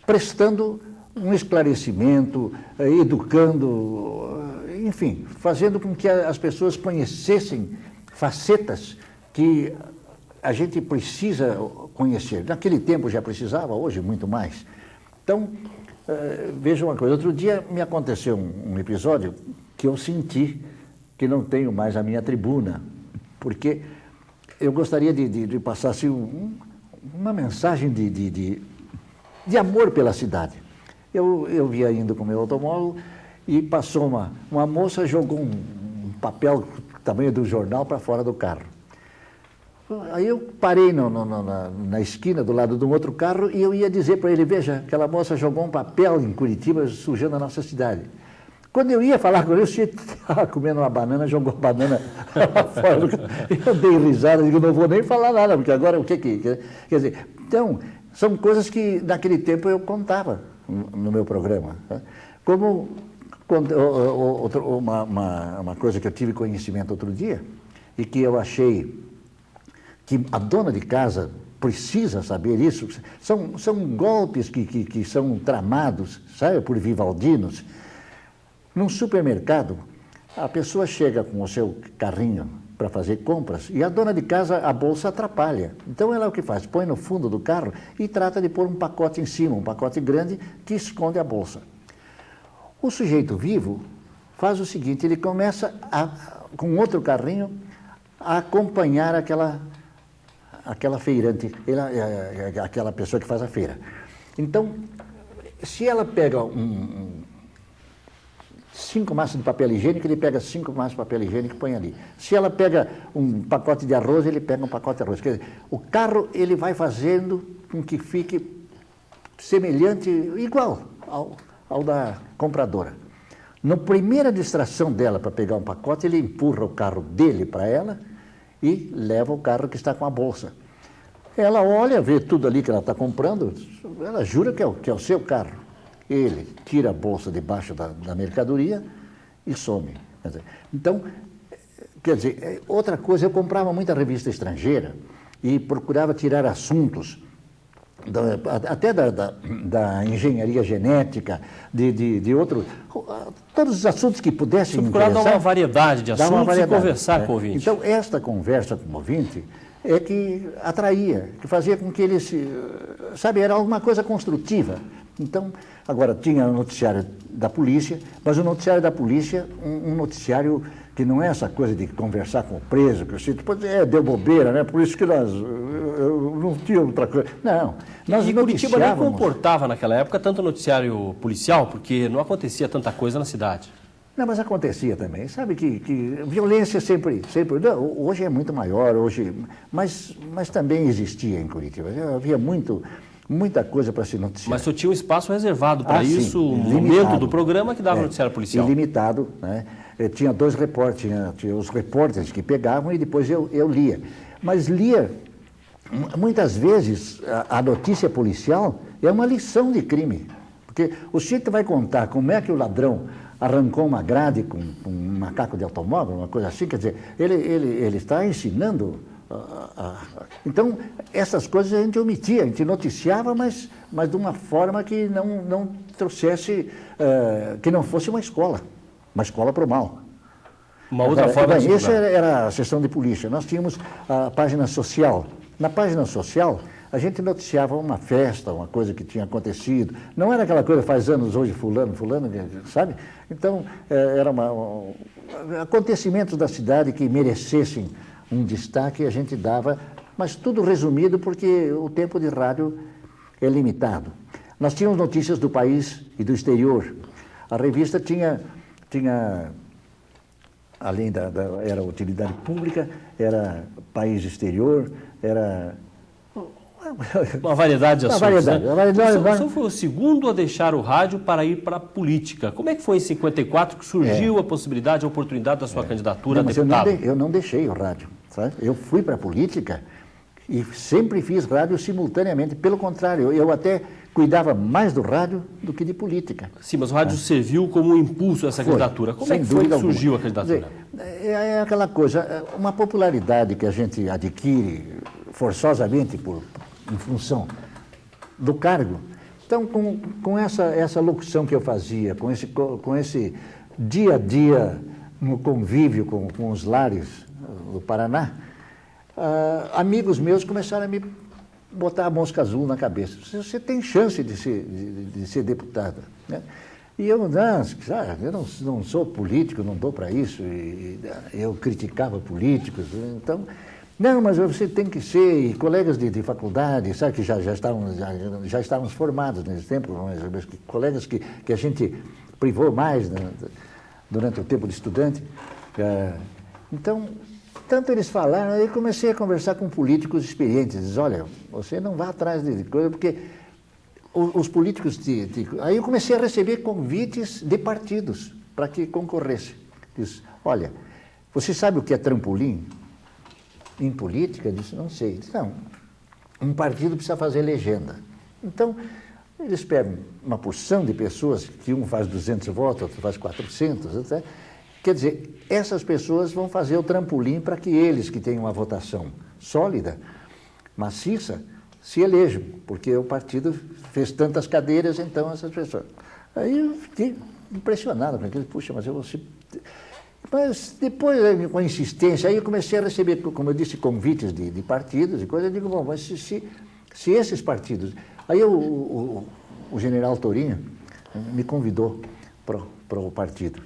prestando um esclarecimento, educando, enfim, fazendo com que as pessoas conhecessem facetas que a gente precisa conhecer. Naquele tempo já precisava, hoje muito mais. Então, veja uma coisa, outro dia me aconteceu um episódio que eu senti que não tenho mais a minha tribuna, porque eu gostaria de passar assim, uma mensagem de amor pela cidade. Eu via indo com o meu automóvel e passou uma moça, jogou um papel do tamanho do jornal para fora do carro. Aí eu parei na esquina, do lado de um outro carro, e eu ia dizer para ele, veja, aquela moça jogou um papel em Curitiba sujando a nossa cidade. Quando eu ia falar com ele, o sujeito estava comendo uma banana, jogou a banana fora do carro. Eu dei risada, digo, não vou nem falar nada, porque agora o que que... Quer dizer, então, são coisas que naquele tempo eu contava no meu programa. Como uma coisa que eu tive conhecimento outro dia, e que eu achei que a dona de casa precisa saber isso, são golpes que são tramados, sabe, por vivaldinos. Num supermercado, a pessoa chega com o seu carrinho para fazer compras e a dona de casa, a bolsa atrapalha. Então ela o que faz? Põe no fundo do carro e trata de pôr um pacote em cima, um pacote grande que esconde a bolsa. O sujeito vivo faz o seguinte, ele começa, com outro carrinho, a acompanhar aquela feirante, aquela pessoa que faz a feira. Então, se ela pega 5 maços de papel higiênico, ele pega 5 maços de papel higiênico e põe ali. Se ela pega um pacote de arroz, ele pega um pacote de arroz. Quer dizer, o carro ele vai fazendo com que fique semelhante, igual ao da compradora. Na primeira distração dela para pegar um pacote, ele empurra o carro dele para ela e leva o carro que está com a bolsa. Ela olha, vê tudo ali que ela está comprando, ela jura que é o seu carro. Ele tira a bolsa debaixo da mercadoria e some. Então, quer dizer, outra coisa, eu comprava muita revista estrangeira e procurava tirar assuntos, até da engenharia genética, de outros, todos os assuntos que pudessem interessar. Procurar dar uma variedade de assuntos e conversar com o ouvinte. Então, esta conversa com o ouvinte é que atraía, que fazia com que ele era alguma coisa construtiva. Então, agora tinha o noticiário da polícia, mas o noticiário da polícia, um noticiário que não é essa coisa de conversar com o preso, que eu deu bobeira, né? Por isso que eu não tinha outra coisa. Não, nós e Curitiba nem comportava naquela época tanto noticiário policial, porque não acontecia tanta coisa na cidade. Não, mas acontecia também. Sabe que violência sempre hoje é muito maior, mas também existia em Curitiba. Havia muita coisa para se noticiar. Mas só tinha um espaço reservado para isso, um momento do programa que dava noticiário policial. Ilimitado, né? Tinha 2 repórteres, tinha os repórteres que pegavam e depois eu lia. Mas lia, muitas vezes, a notícia policial é uma lição de crime. Porque o sujeito vai contar como é que o ladrão arrancou uma grade com um macaco de automóvel, uma coisa assim, quer dizer, ele está ensinando. Então, essas coisas a gente omitia, a gente noticiava, mas de uma forma que não trouxesse, que não fosse uma escola para o mal. Uma outra forma de essa era a seção de polícia. Nós tínhamos a página social. Na página social, a gente noticiava uma festa, uma coisa que tinha acontecido. Não era aquela coisa, faz anos hoje, fulano, sabe? Então, eram acontecimentos da cidade que merecessem um destaque, a gente dava, mas tudo resumido porque o tempo de rádio é limitado. Nós tínhamos notícias do país e do exterior. A revista tinha além era utilidade pública, era país exterior, era... Uma variedade de assuntos, né? O senhor foi o segundo a deixar o rádio para ir para a política. Como é que foi em 54 que surgiu a possibilidade, a oportunidade da sua candidatura a deputado? Eu não deixei o rádio, sabe? Eu fui para a política e sempre fiz rádio simultaneamente. Pelo contrário, eu até cuidava mais do rádio do que de política. Sim, mas o rádio serviu como um impulso a essa candidatura. Como é que foi que surgiu a candidatura? É aquela coisa, uma popularidade que a gente adquire forçosamente em função do cargo. Então, com essa locução que eu fazia, com esse dia a dia no convívio com os lares do Paraná, amigos meus começaram a me botar a mosca azul na cabeça. Você tem chance de ser deputado, né? E eu não sou político, não dou para isso. E eu criticava políticos, então... Não, mas você tem que ser, e colegas de faculdade, sabe, que já estávamos formados nesse tempo, mas colegas que a gente privou mais, né, durante o tempo de estudante. Então, tanto eles falaram, aí comecei a conversar com políticos experientes. Diz, olha, você não vá atrás de coisa, porque os políticos... Aí eu comecei a receber convites de partidos para que concorresse. Diz, olha, você sabe o que é trampolim? Em política, eu disse, não sei. Disse, não, um partido precisa fazer legenda. Então, eles pegam uma porção de pessoas, que um faz 200 votos, outro faz 400, até. Quer dizer, essas pessoas vão fazer o trampolim para que eles, que têm uma votação sólida, maciça, se elejam, porque o partido fez tantas cadeiras, então essas pessoas... Aí eu fiquei impressionado, porque, puxa, mas eu vou ser... Mas depois, com a insistência, aí eu comecei a receber, como eu disse, convites de partidos e coisas. Eu digo, bom, mas se esses partidos... Aí o general Tourinho me convidou para o partido.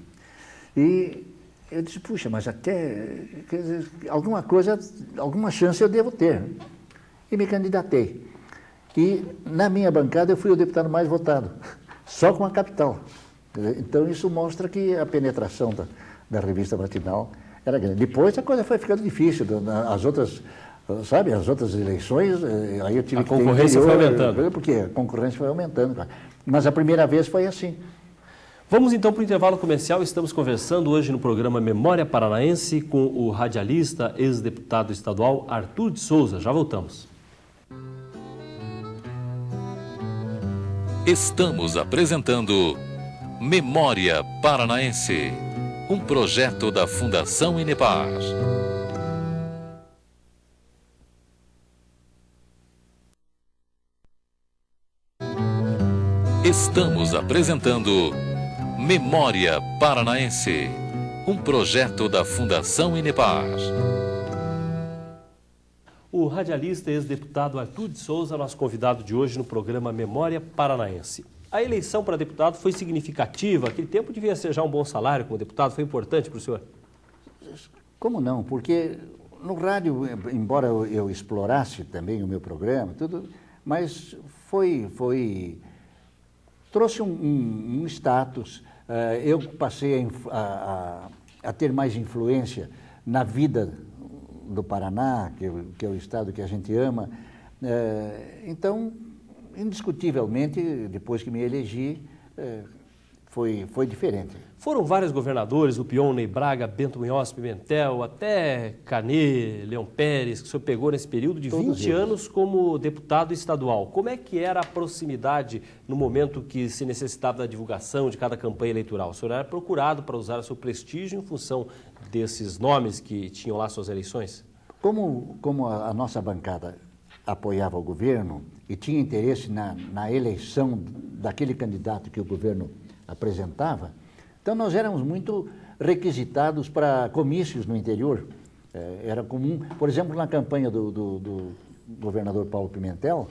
E eu disse, puxa, mas até, quer dizer, alguma chance eu devo ter. E me candidatei. E na minha bancada eu fui o deputado mais votado, só com a capital. Então isso mostra que a penetração da revista matinal era grande. Depois a coisa foi ficando difícil, as outras eleições, aí eu tive que ter... A concorrência foi aumentando. Porque a concorrência foi aumentando. Mas a primeira vez foi assim. Vamos então para o intervalo comercial. Estamos conversando hoje no programa Memória Paranaense com o radialista, ex-deputado estadual Arthur de Souza. Já voltamos. Estamos apresentando Memória Paranaense, um projeto da Fundação Inepar. Estamos apresentando Memória Paranaense, um projeto da Fundação Inepar. O radialista e ex-deputado Arthur de Souza, nosso convidado de hoje no programa Memória Paranaense. A eleição para deputado foi significativa? Aquele tempo devia ser já um bom salário como deputado, foi importante para o senhor? Como não? Porque no rádio, embora eu explorasse também o meu programa, tudo, mas trouxe um status. Eu passei a ter mais influência na vida do Paraná, que é o estado que a gente ama. Então, indiscutivelmente, depois que me elegi, foi diferente. Foram vários governadores, Lupion, Ney Braga, Bento Munhoz, Pimentel, até Canê, Leão Pérez, que o senhor pegou nesse período de 20 anos como deputado estadual. Como é que era a proximidade no momento que se necessitava da divulgação de cada campanha eleitoral? O senhor era procurado para usar o seu prestígio em função desses nomes que tinham lá suas eleições? Como a nossa bancada apoiava o governo e tinha interesse na eleição daquele candidato que o governo apresentava, então nós éramos muito requisitados para comícios no interior. Era comum, por exemplo, na campanha do governador Paulo Pimentel,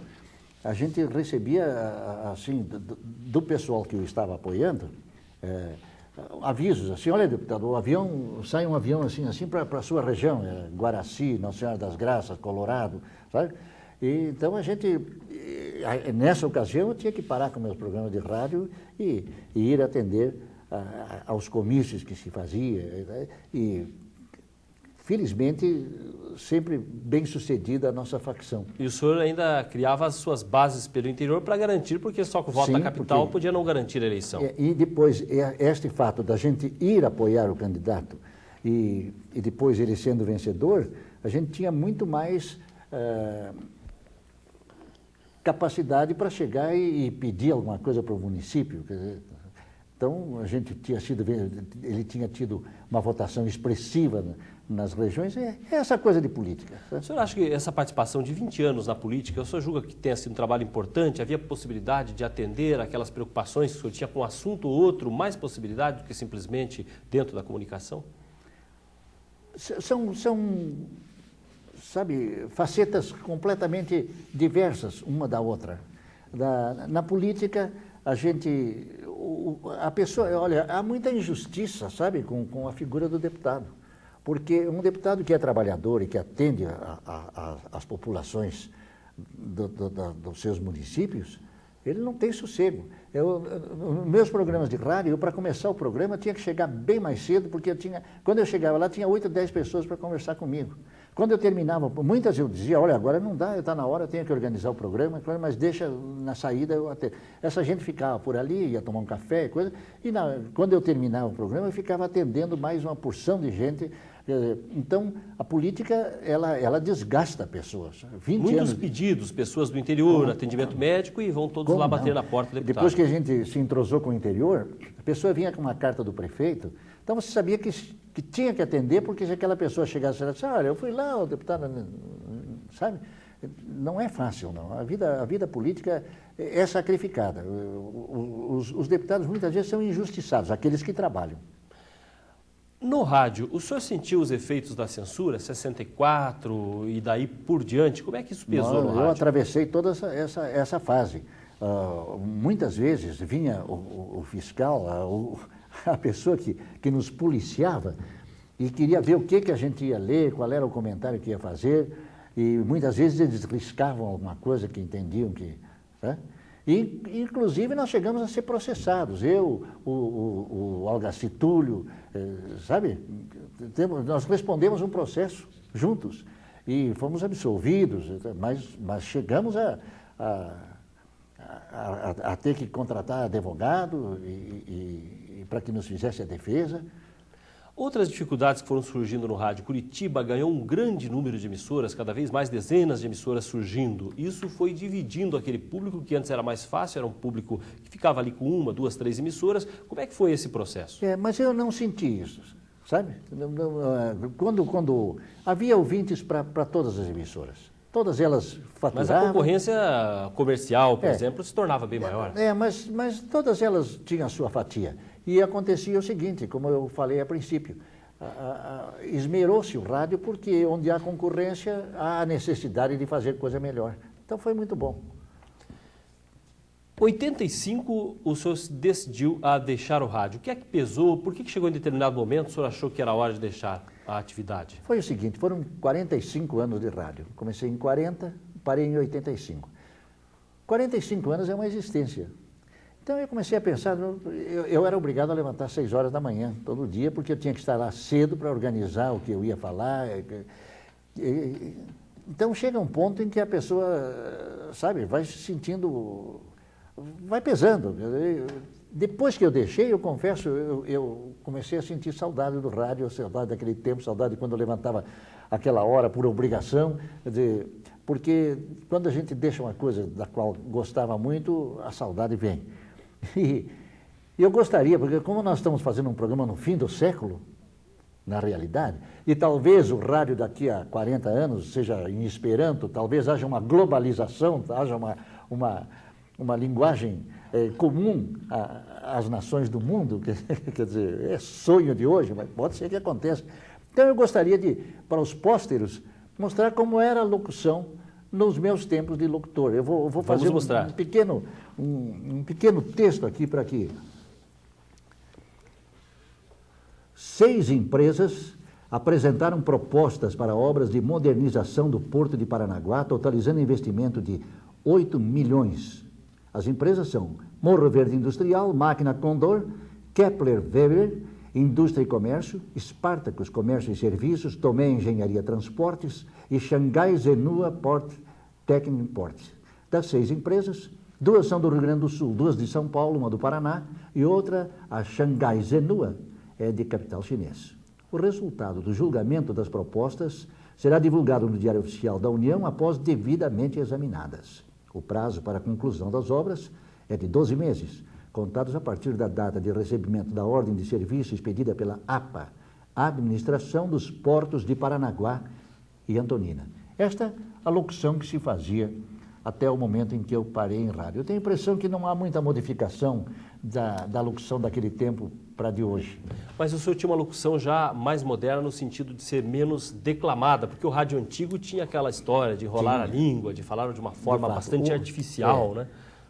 a gente recebia, assim, do pessoal que o estava apoiando, avisos, assim, olha, deputado, sai um avião assim para a sua região, Guaraci, Nossa Senhora das Graças, Colorado, sabe? E, então a gente, nessa ocasião, eu tinha que parar com meus programas de rádio e ir atender aos comícios que se fazia. E, felizmente, sempre bem sucedida a nossa facção. E o senhor ainda criava as suas bases pelo interior para garantir, porque só com o voto da capital podia não garantir a eleição. E depois, este fato da gente ir apoiar o candidato e depois ele sendo vencedor, a gente tinha muito mais capacidade para chegar e pedir alguma coisa para o município. Quer dizer, então, ele tinha tido uma votação expressiva nas regiões, é essa coisa de política. O senhor acha que essa participação de 20 anos na política, o senhor julga que tenha sido um trabalho importante? Havia possibilidade de atender aquelas preocupações que o senhor tinha com um assunto ou outro, mais possibilidade do que simplesmente dentro da comunicação? sabe, facetas completamente diversas uma da outra. Na política, a pessoa, olha, há muita injustiça, sabe, com a figura do deputado. Porque um deputado que é trabalhador e que atende as populações dos seus municípios, ele não tem sossego. Nos meus programas de rádio, para começar o programa, tinha que chegar bem mais cedo, porque quando eu chegava lá, tinha 8 ou 10 pessoas para conversar comigo. Quando eu terminava, muitas eu dizia, olha, agora não dá, está na hora, eu tenho que organizar o programa, mas deixa na saída eu atendo. Essa gente ficava por ali, ia tomar um café, coisa, e quando eu terminava o programa, eu ficava atendendo mais uma porção de gente. Então, a política, ela desgasta pessoas. Muitos pedidos, pessoas do interior, atendimento médico, e vão todos lá bater na porta do deputado. Depois que a gente se entrosou com o interior, a pessoa vinha com uma carta do prefeito, então você sabia que tinha que atender, porque se aquela pessoa chegasse e disse, olha, eu fui lá, o deputado, sabe? Não é fácil, não. A vida política é sacrificada. Os deputados muitas vezes são injustiçados, aqueles que trabalham. No rádio, o senhor sentiu os efeitos da censura, 64 e daí por diante? Como é que isso pesou no rádio? Eu atravessei toda essa fase. Muitas vezes vinha o fiscal, a pessoa que nos policiava e queria ver o que a gente ia ler, qual era o comentário que ia fazer, e muitas vezes eles riscavam alguma coisa que entendiam que... Né? E, inclusive, nós chegamos a ser processados. Eu, o Algaci Túlio, sabe? Nós respondemos um processo juntos e fomos absolvidos, mas chegamos a ter que contratar advogado e para que nos fizesse a defesa. Outras dificuldades que foram surgindo no rádio. Curitiba ganhou um grande número de emissoras, cada vez mais dezenas de emissoras surgindo. Isso foi dividindo aquele público que antes era mais fácil, era um público que ficava ali com 1, 2, 3 emissoras. Como é que foi esse processo? Mas eu não senti isso, sabe? Quando havia ouvintes para todas as emissoras. Todas elas faturavam. Mas a concorrência comercial, por exemplo, se tornava bem maior. Mas todas elas tinham a sua fatia. E acontecia o seguinte, como eu falei a princípio, esmerou-se o rádio porque onde há concorrência há a necessidade de fazer coisa melhor. Então foi muito bom. 85, o senhor decidiu a deixar o rádio. O que é que pesou? Por que chegou em determinado momento o senhor achou que era hora de deixar a atividade? Foi o seguinte, foram 45 anos de rádio. Comecei em 40, parei em 85. 45 anos é uma existência. Então eu comecei a pensar, eu era obrigado a levantar às 6 horas da manhã, todo dia, porque eu tinha que estar lá cedo para organizar o que eu ia falar. Então chega um ponto em que a pessoa, sabe, vai se sentindo, vai pesando. Depois que eu deixei, eu confesso, eu comecei a sentir saudade do rádio, saudade daquele tempo, saudade de quando eu levantava aquela hora por obrigação, porque quando a gente deixa uma coisa da qual gostava muito, a saudade vem. E eu gostaria, porque como nós estamos fazendo um programa no fim do século, na realidade, e talvez o rádio daqui a 40 anos seja em Esperanto, talvez haja uma globalização, haja uma linguagem comum às nações do mundo, quer dizer, é sonho de hoje, mas pode ser que aconteça. Então eu gostaria de, para os pósteros, mostrar como era a locução nos meus tempos de locutor. Eu vou fazer um pequeno texto aqui para que 6 empresas apresentaram propostas para obras de modernização do Porto de Paranaguá, totalizando investimento de 8 milhões. As empresas são Morro Verde Industrial, Máquina Condor, Kepler Weber, Indústria e Comércio, Spartacus Comércio e Serviços, Tomé Engenharia Transportes e Xangai Zenua Port Technic Imports. Das 6 empresas, 2 são do Rio Grande do Sul, 2 de São Paulo, uma do Paraná e outra, a Xangai Zenua, é de capital chinês. O resultado do julgamento das propostas será divulgado no Diário Oficial da União após devidamente examinadas. O prazo para a conclusão das obras é de 12 meses, contados a partir da data de recebimento da ordem de serviço expedida pela APA, Administração dos Portos de Paranaguá e Antonina. Esta a locução que se fazia até o momento em que eu parei em rádio. Eu tenho a impressão que não há muita modificação da locução daquele tempo para de hoje. Mas o senhor tinha uma locução já mais moderna no sentido de ser menos declamada, porque o rádio antigo tinha aquela história de enrolar a língua, de falar de uma forma bastante artificial, né?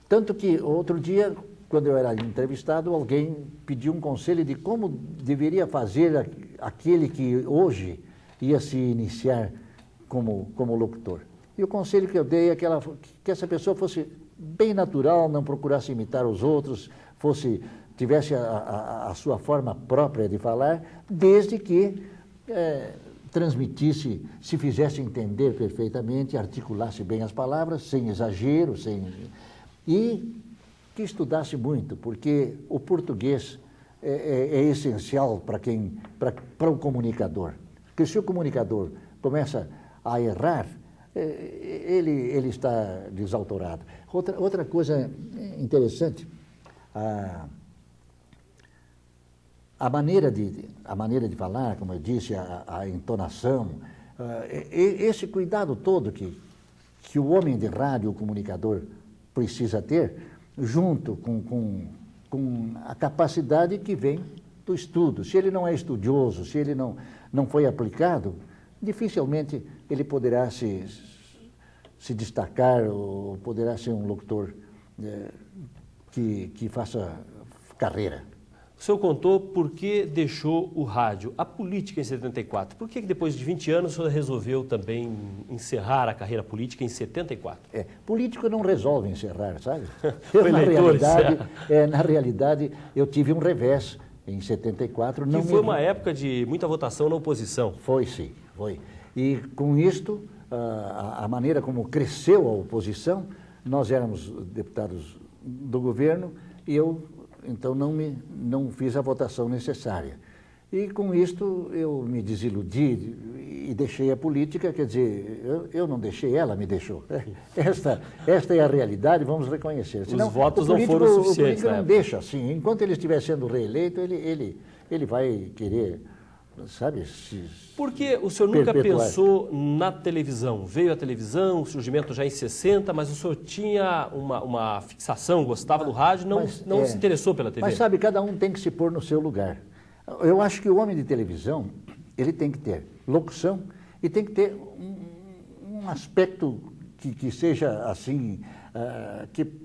Tanto que outro dia, quando eu era entrevistado, alguém pediu um conselho de como deveria fazer aquele que hoje ia se iniciar como locutor. E o conselho que eu dei é que essa pessoa fosse bem natural, não procurasse imitar os outros, tivesse a sua forma própria de falar, desde que transmitisse, se fizesse entender perfeitamente, articulasse bem as palavras, sem exagero, e que estudasse muito, porque o português é essencial para o comunicador. Porque se o comunicador começa a errar, ele está desautorado. Outra coisa interessante, a maneira de falar, como eu disse, a entonação, esse cuidado todo que o homem de rádio, o comunicador, precisa ter, junto com a capacidade que vem do estudo. Se ele não é estudioso, se ele não foi aplicado, dificilmente ele poderá se destacar ou poderá ser um locutor que faça carreira. O senhor contou por que deixou o rádio, a política em 74. Por que depois de 20 anos o senhor resolveu também encerrar a carreira política em 74? Político não resolve encerrar, sabe? Na realidade, eu tive um revés em 74. Que foi uma época de muita votação na oposição. Foi, sim, foi. E com isto, a maneira como cresceu a oposição, nós éramos deputados do governo e eu, então, não fiz a votação necessária. E com isto eu me desiludi e deixei a política, quer dizer, eu não deixei, ela me deixou. Esta é a realidade, vamos reconhecer. Senão, os votos não foram suficientes. O político não deixa assim. Enquanto ele estiver sendo reeleito, ele vai querer, sabe... Por que o senhor nunca pensou na televisão? Veio a televisão, o surgimento já em 60, mas o senhor tinha uma fixação, gostava do rádio, não se interessou pela TV? Mas sabe, cada um tem que se pôr no seu lugar. Eu acho que o homem de televisão, ele tem que ter locução e tem que ter um aspecto que seja assim,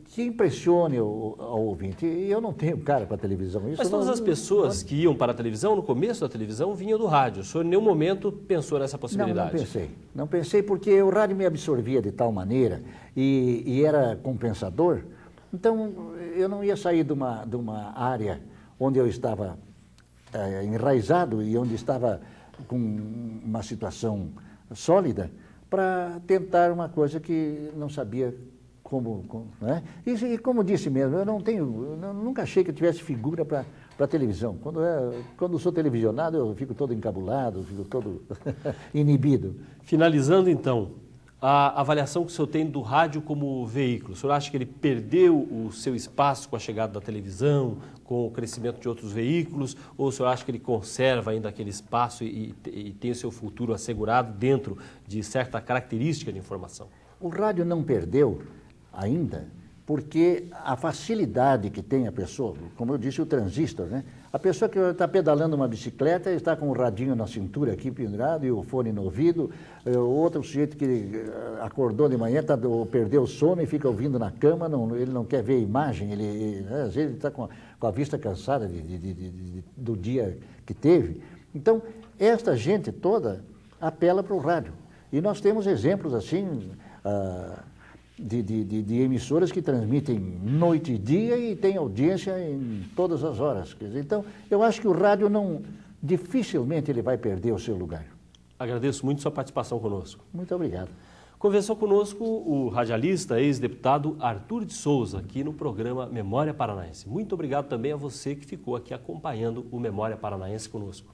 que impressione ao ouvinte. E eu não tenho cara para a televisão. Mas todas as pessoas que iam para a televisão, no começo da televisão, vinham do rádio. O senhor em nenhum momento pensou nessa possibilidade? Não pensei porque o rádio me absorvia de tal maneira e era compensador. Então, eu não ia sair de uma área onde eu estava enraizado e onde estava com uma situação sólida para tentar uma coisa que não sabia como né? E como disse mesmo, eu nunca achei que eu tivesse figura para televisão. Quando sou televisionado, eu fico todo encabulado, fico todo inibido. Finalizando então, a avaliação que o senhor tem do rádio como veículo, o senhor acha que ele perdeu o seu espaço com a chegada da televisão, com o crescimento de outros veículos, ou o senhor acha que ele conserva ainda aquele espaço e tem o seu futuro assegurado dentro de certa característica de informação? O rádio não perdeu ainda, porque a facilidade que tem a pessoa, como eu disse, o transistor, né? A pessoa que está pedalando uma bicicleta está com o radinho na cintura aqui pendurado e o fone no ouvido, o outro sujeito que acordou de manhã, perdeu o sono e fica ouvindo na cama, ele não quer ver a imagem, às vezes ele está com a vista cansada do dia que teve. Então, esta gente toda apela para o rádio. E nós temos exemplos assim... De emissoras que transmitem noite e dia e têm audiência em todas as horas. Quer dizer, então, eu acho que o rádio dificilmente ele vai perder o seu lugar. Agradeço muito sua participação conosco. Muito obrigado. Conversou conosco o radialista, ex-deputado Arthur de Souza, aqui no programa Memória Paranaense. Muito obrigado também a você que ficou aqui acompanhando o Memória Paranaense conosco.